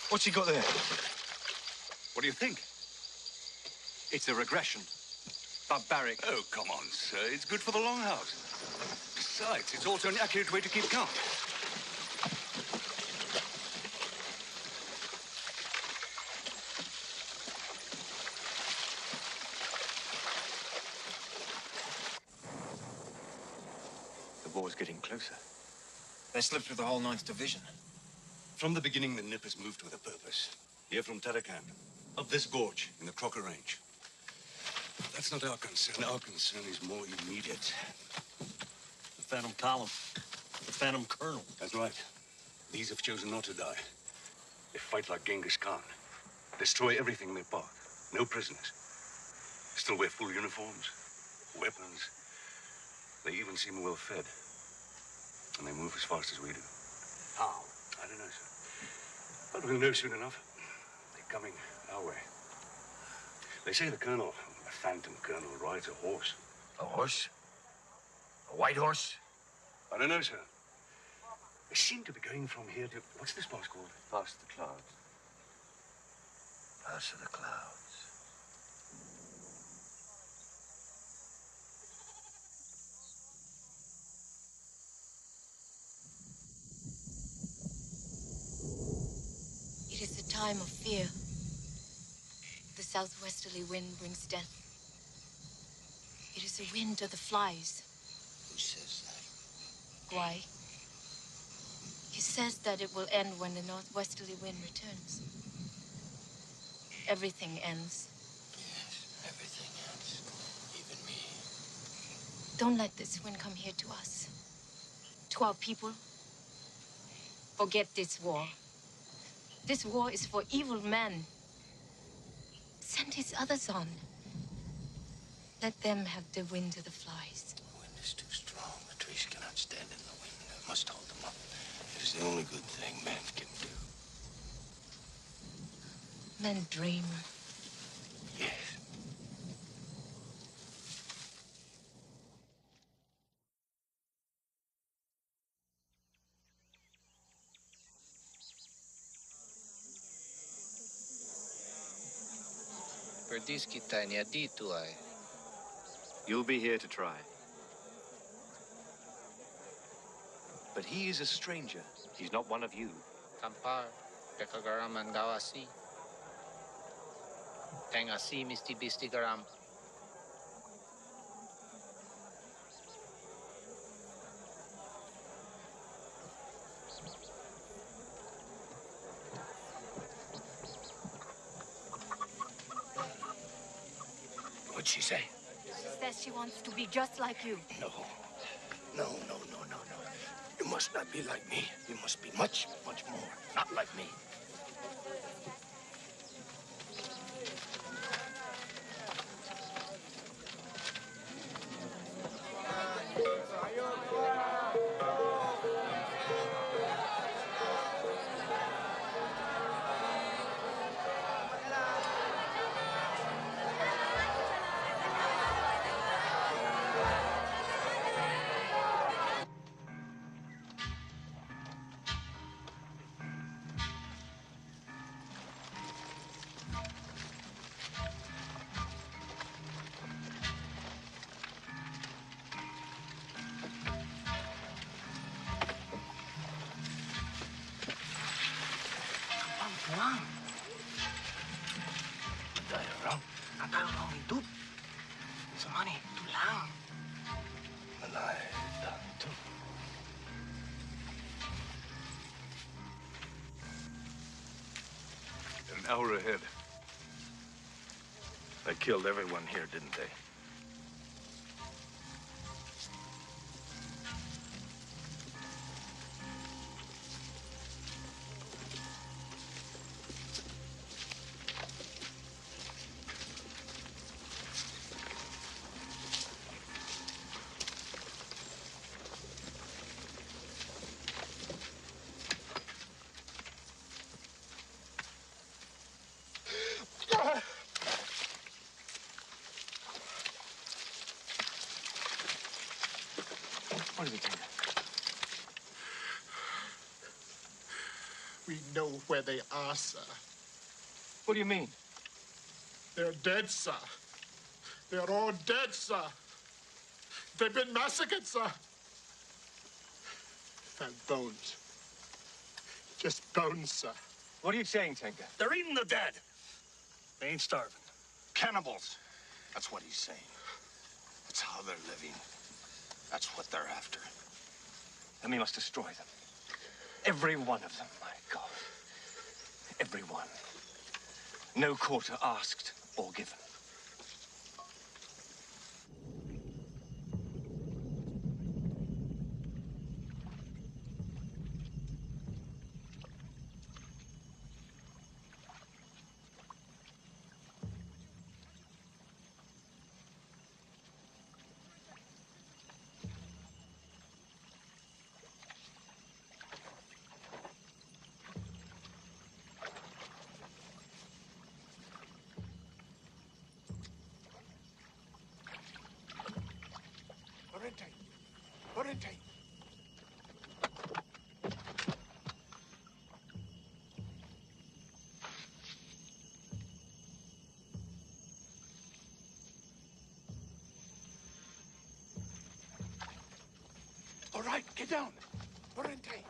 What's he got there? What do you think? It's a regression. Barbaric. Oh, come on, sir. It's good for the longhouse. Besides, it's also an accurate way to keep count. The war's getting closer. They slipped through the whole 9th Division. From the beginning, the Nippers moved with a purpose. Here from Tarakan, up this gorge in the Crocker Range. That's not our concern. Our concern is more immediate. The Phantom Column. The Phantom Colonel. That's right. These have chosen not to die. They fight like Genghis Khan. Destroy everything in their path. No prisoners. Still wear full uniforms, weapons. They even seem well fed. And they move as fast as we do. How? I don't know, sir. But we'll know soon enough. They're coming our way. They say the colonel, the Phantom Colonel, rides a horse. A horse? A white horse? I don't know, sir. They seem to be going from here to... What's this pass called? Past the clouds. Pass of the clouds. It is a time of fear. The southwesterly wind brings death. It is a wind of the flies. Who says that? Why? He says that it will end when the northwesterly wind returns. Everything ends. Yes, everything ends. Even me. Don't let this wind come here to us. To our people. Forget this war. This war is for evil men. Send his others on. Let them have the wind of the flies. The wind is too strong. The trees cannot stand in the wind. I must hold them up. It is the only good thing man can do. Men dream. Yes. Perdis kita niya dito ay. You'll be here to try. But he is a stranger. He's not one of you. Kampar, pekagaraman gawasi. Tengasi misti bisti garam. What'd she say? She says she wants to be just like you. No. No. You must not be like me. You must be much, much more. Not like me. Tulang. Ang tayo lang hidup. Sa mani, tulang. Malay, tanto. An hour ahead. They killed everyone here, didn't they? What is it, Taylor? We know where they are, sir. What do you mean? They're dead, sir. They're all dead, sir. They've been massacred, sir. And bones. Just bones, sir. What are you saying, Tenka? They're eating the dead. They ain't starving. Cannibals. That's what he's saying. That's how they're living. That's what they're after. Then we must destroy them. Every one of them, my God. Every one. No quarter asked or given. Oriente. All right, get down. Oriente.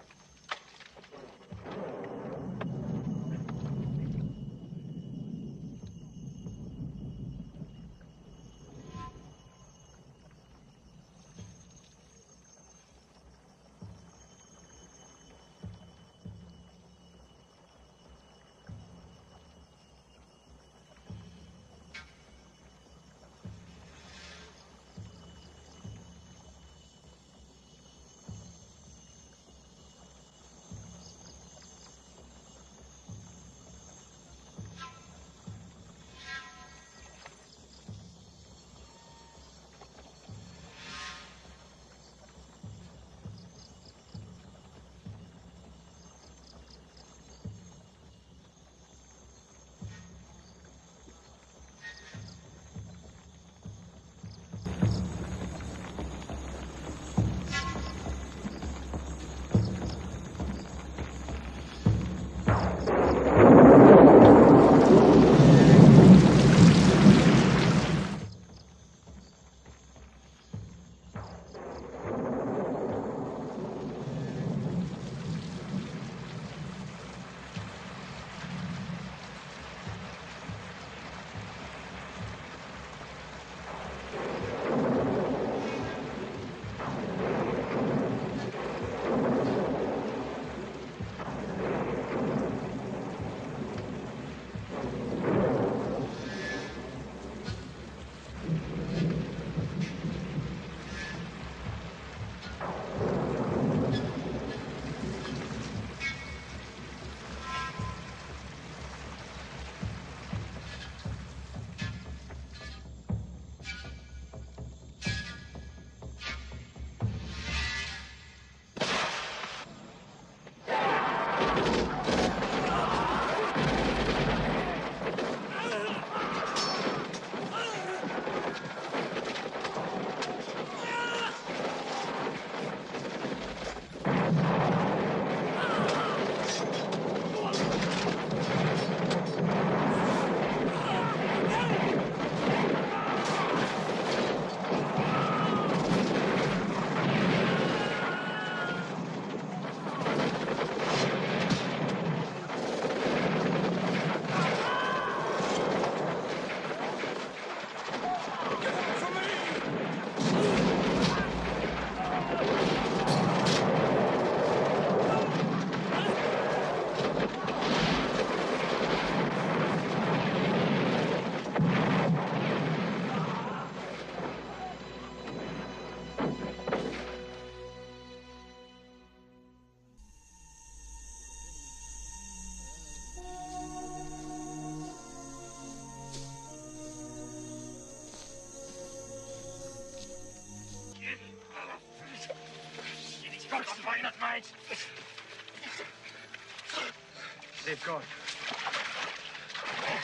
They've gone.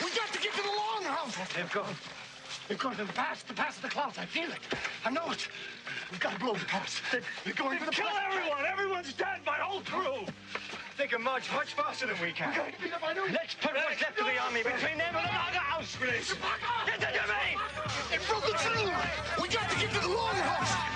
We got to get to the longhouse. They've gone. They've gone to the pass of the clouds. I feel it. I know it. We've got to blow the pass. They're going for the Kill everyone! Everyone's dead, my whole crew! They can march much faster than we can. We got to beat up. I know. Let's put what's left of the army between them and the loghouse, please. Listen to me! They broke the through. We got to get to the longhouse.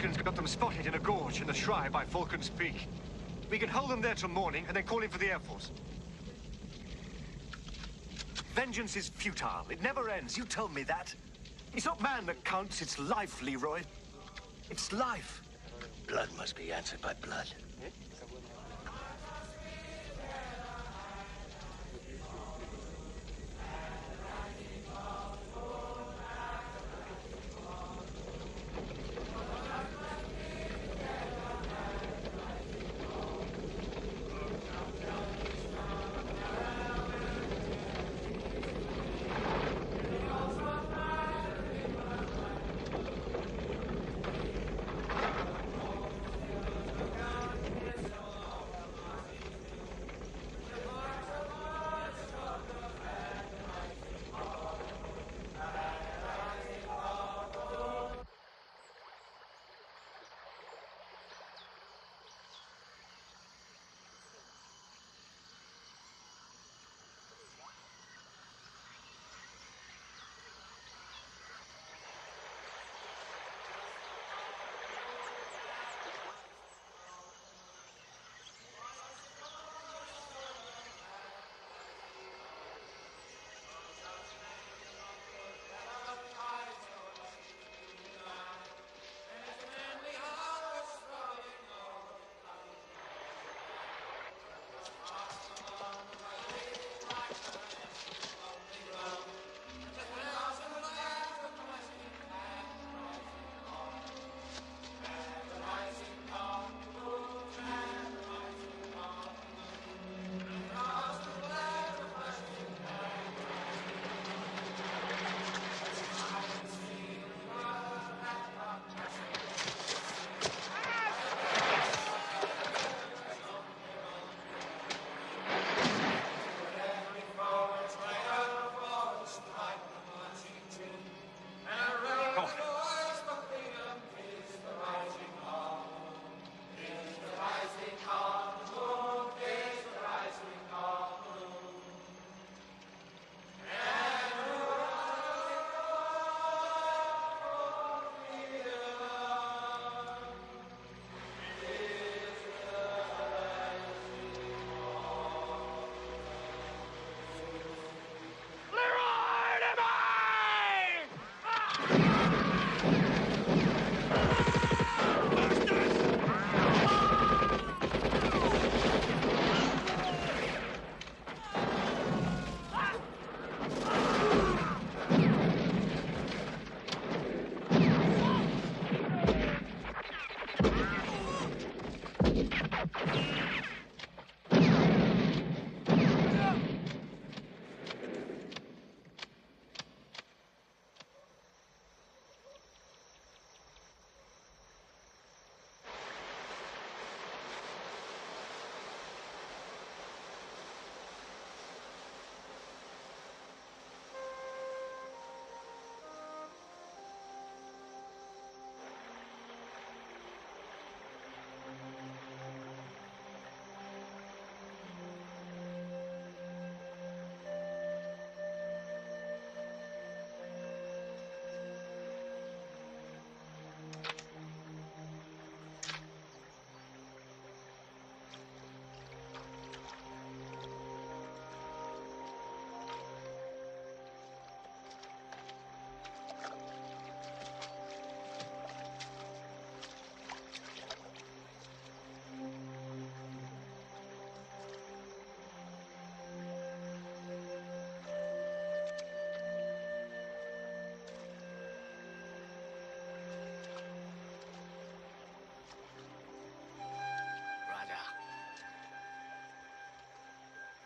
Vulcan's got them spotted in a gorge in the Shry by Vulcan's Peak. We can hold them there till morning and then call in for the Air Force. Vengeance is futile. It never ends. You told me that. It's not man that counts, it's life, Leroy. It's life. Blood must be answered by blood.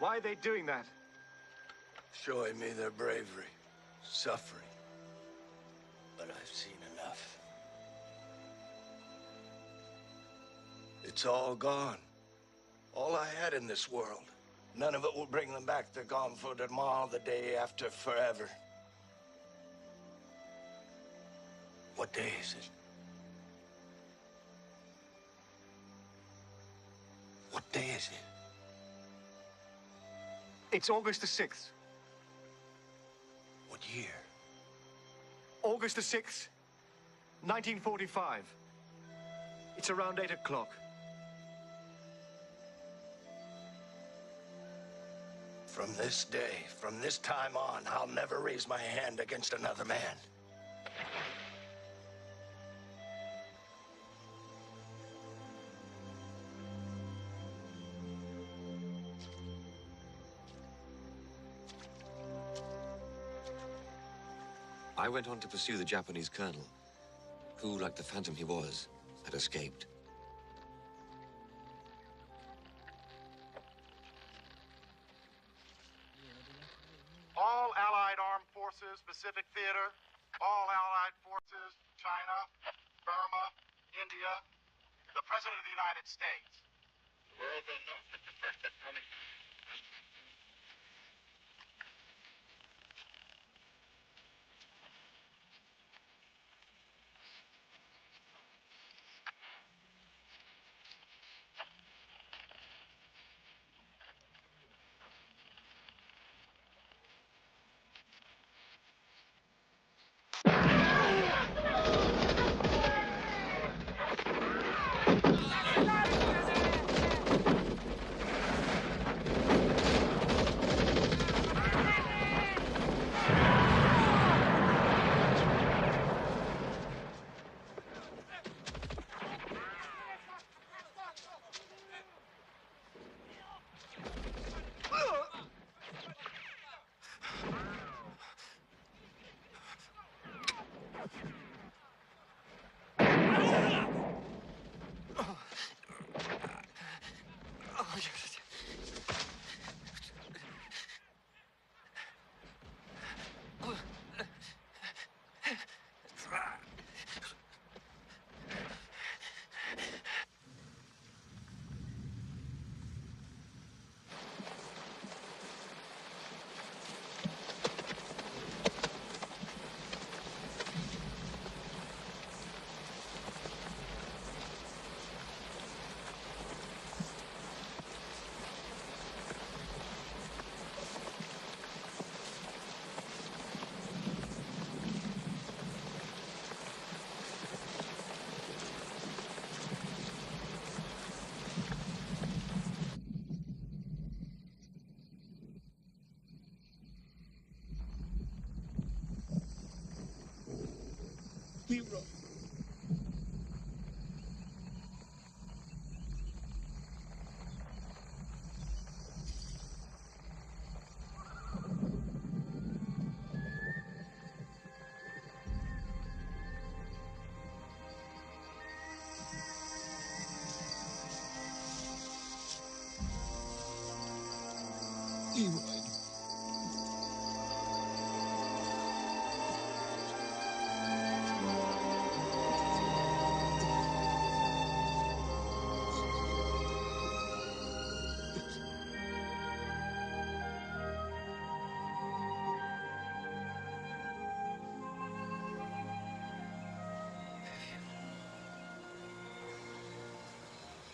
Why are they doing that? Showing me their bravery, suffering. But I've seen enough. It's all gone. All I had in this world. None of it will bring them back. They're gone for tomorrow, the day after, forever. What day is it? What day is it? It's August the 6th. What year? August the 6th, 1945. It's around 8 o'clock. From this day, from this time on, I'll never raise my hand against another man. I went on to pursue the Japanese colonel, who, like the phantom he was, had escaped. All Allied Armed Forces, Pacific Theater. All Allied Forces, China, Burma, India. The President of the United States. The world will know that the first atomic. Hero. Leroy.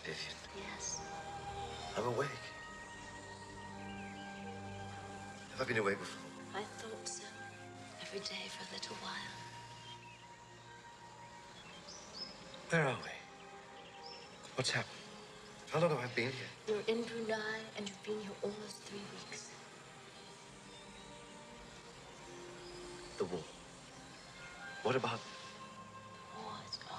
Vivian, Yes. I'm awake. Have I been awake before? I thought so. Every day for a little while. Where are we? What's happened? How long have I been here? You're in Brunei, and you've been here almost 3 weeks. The war. What about... The war is over.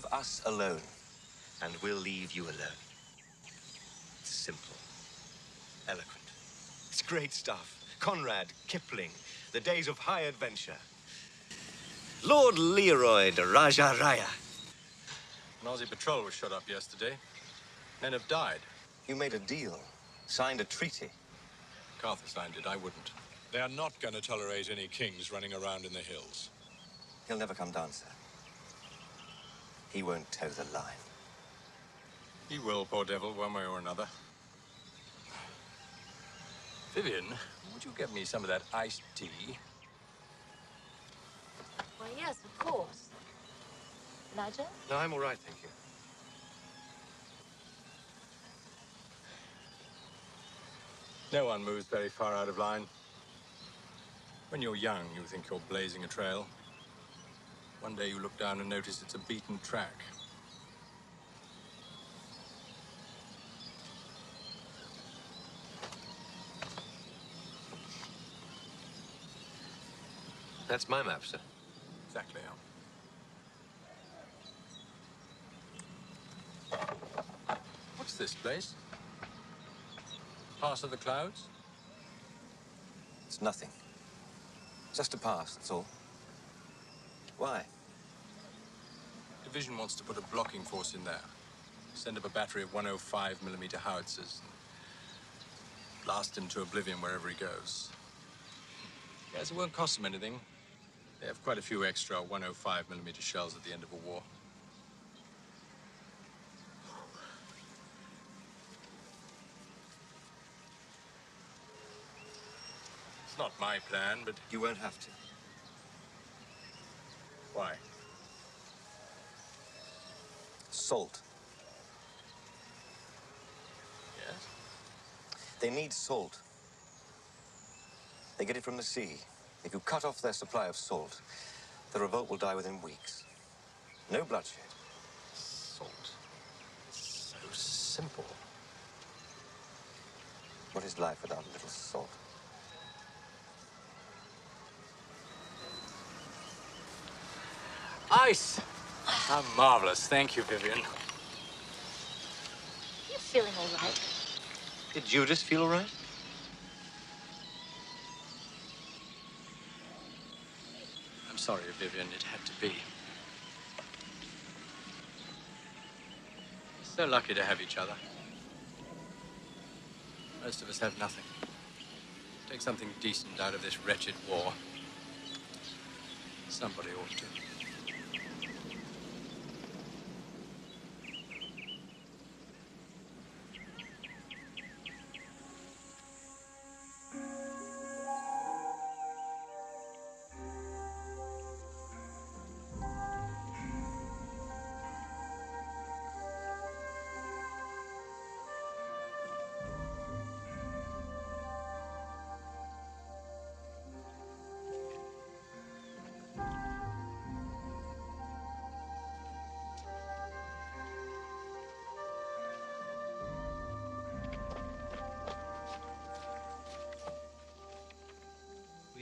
leave us alone, and we'll leave you alone. It's simple. Eloquent. It's great stuff. Conrad, Kipling, the days of high adventure. Lord Leroy de Raja Raya. An Aussie patrol was shot up yesterday. Men have died. You made a deal, signed a treaty. MacArthur signed it, I wouldn't. They are not going to tolerate any kings running around in the hills. He'll never come down, sir. He won't toe the line. He will, poor devil, one way or another. Vivian, would you get me some of that iced tea? Well, yes, of course. Nigel? No, I'm all right, thank you. No one moves very far out of line. When you're young, you think you're blazing a trail. One day you look down and notice it's a beaten track. That's my map, sir. Exactly, What's this place? Pass of the Clouds? It's nothing. Just a pass, that's all. Why? Division wants to put a blocking force in there. Send up a battery of 105mm howitzers. And blast him to oblivion wherever he goes. Yes, it won't cost them anything. They have quite a few extra 105mm shells at the end of a war. It's not my plan, but... You won't have to. Why? Salt. Yes? They need salt. They get it from the sea. If you cut off their supply of salt, the revolt will die within weeks. No bloodshed. Salt. So simple. What is life without a little salt? Ice! How marvelous. Thank you, Vivian. You feeling all right? Did Judas feel all right? I'm sorry, Vivian. It had to be. So lucky to have each other. Most of us have nothing. Take something decent out of this wretched war. Somebody ought to.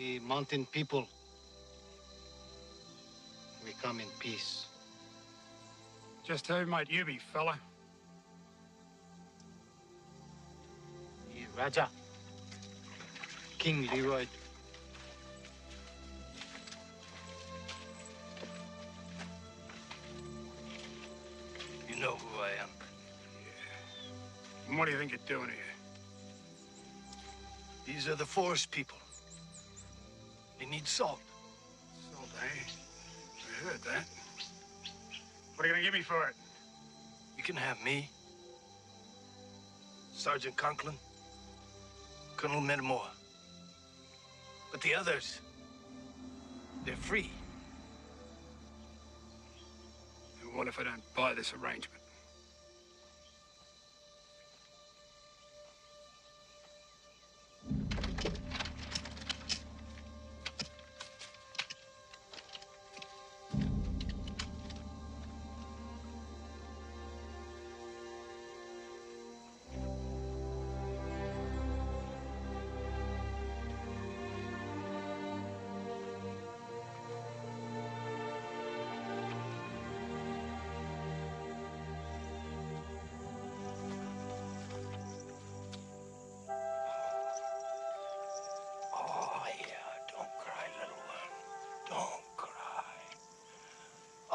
We mountain people, we come in peace. Just who might you be, fella? The Raja, King Leroy. You know who I am. And what do you think you're doing here? These are the forest people. They need salt. Salt, eh? I heard that. What are you gonna give me for it? You can have me, Sergeant Conklin, Colonel Metamore. But the others, they're free. And what if I don't buy this arrangement?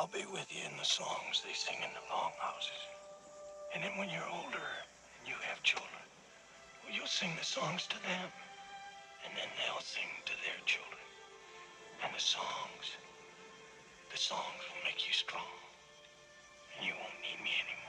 I'll be with you in the songs they sing in the longhouses. And then when you're older and you have children, well, you'll sing the songs to them. And then they'll sing to their children. And the songs will make you strong. And you won't need me anymore.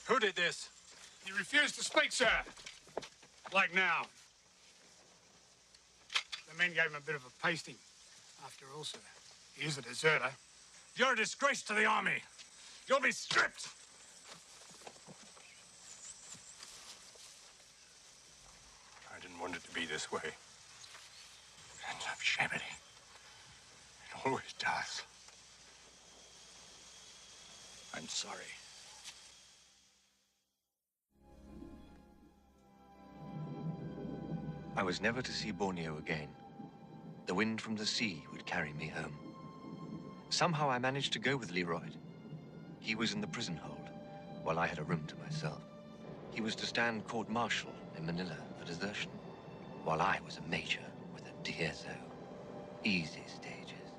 Who did this? He refused to speak, sir. Like now. The men gave him a bit of a pasting. After all, sir, he is a deserter. You're a disgrace to the army. You'll be stripped. I didn't want it to be this way. It ends up shabbily. It always does. I'm sorry. I was never to see Borneo again. The wind from the sea would carry me home. Somehow I managed to go with Leroy. He was in the prison hold, while I had a room to myself. He was to stand court-martial in Manila for desertion, while I was a major with a DSO. Easy stages.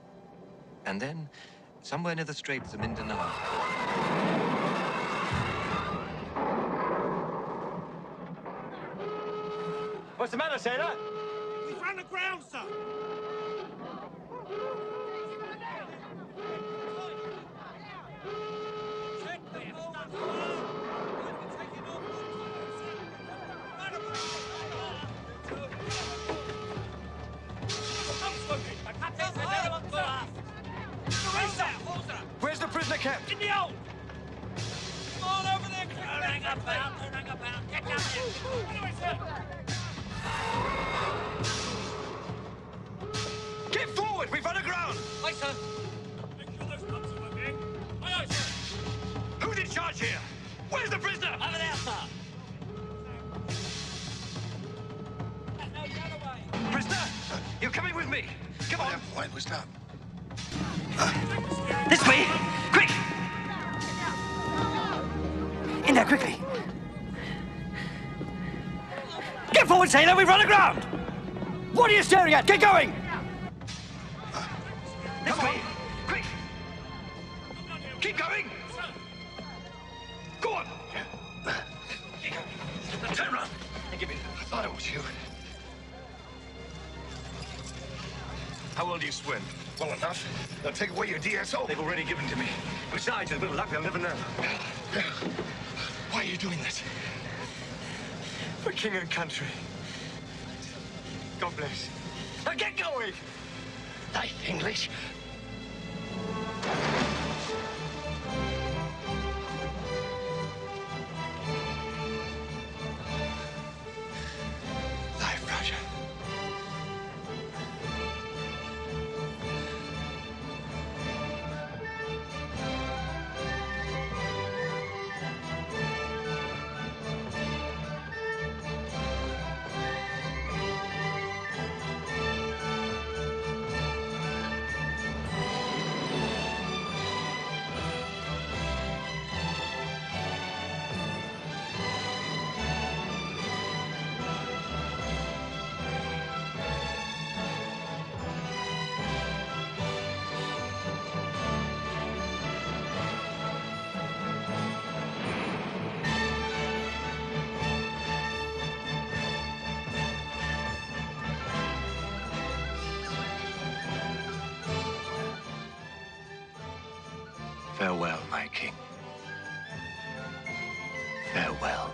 And then, somewhere near the Straits of Mindanao, What's the matter, sailor? We've run aground, sir. Where's the prisoner kept? In the hold! Come on over there, quick! Don't hang about, don't hang about. Get down here! Anyway, sir! Get forward! We've run aground! Aye, sir. Make sure those pumps are working. Aye, aye, sir. Who's in charge here? Where's the prisoner? Over there, sir. No, the other way. Prisoner, you're coming with me. Come on. Why, what's up? This way! Quick! In there, quickly! Get forward, sailor! We've run aground! What are you staring at? Get going! This way! Quick! Keep going! Go on! Turn around! Give me. I thought it was you. How well do you swim? Well enough. They'll take away your DSO. They've already given to me. Besides, with a little luck, they'll never know. Why are you doing this? For king and country. God bless. Now get going! Night English. Life, Roger. Farewell, my king. Farewell.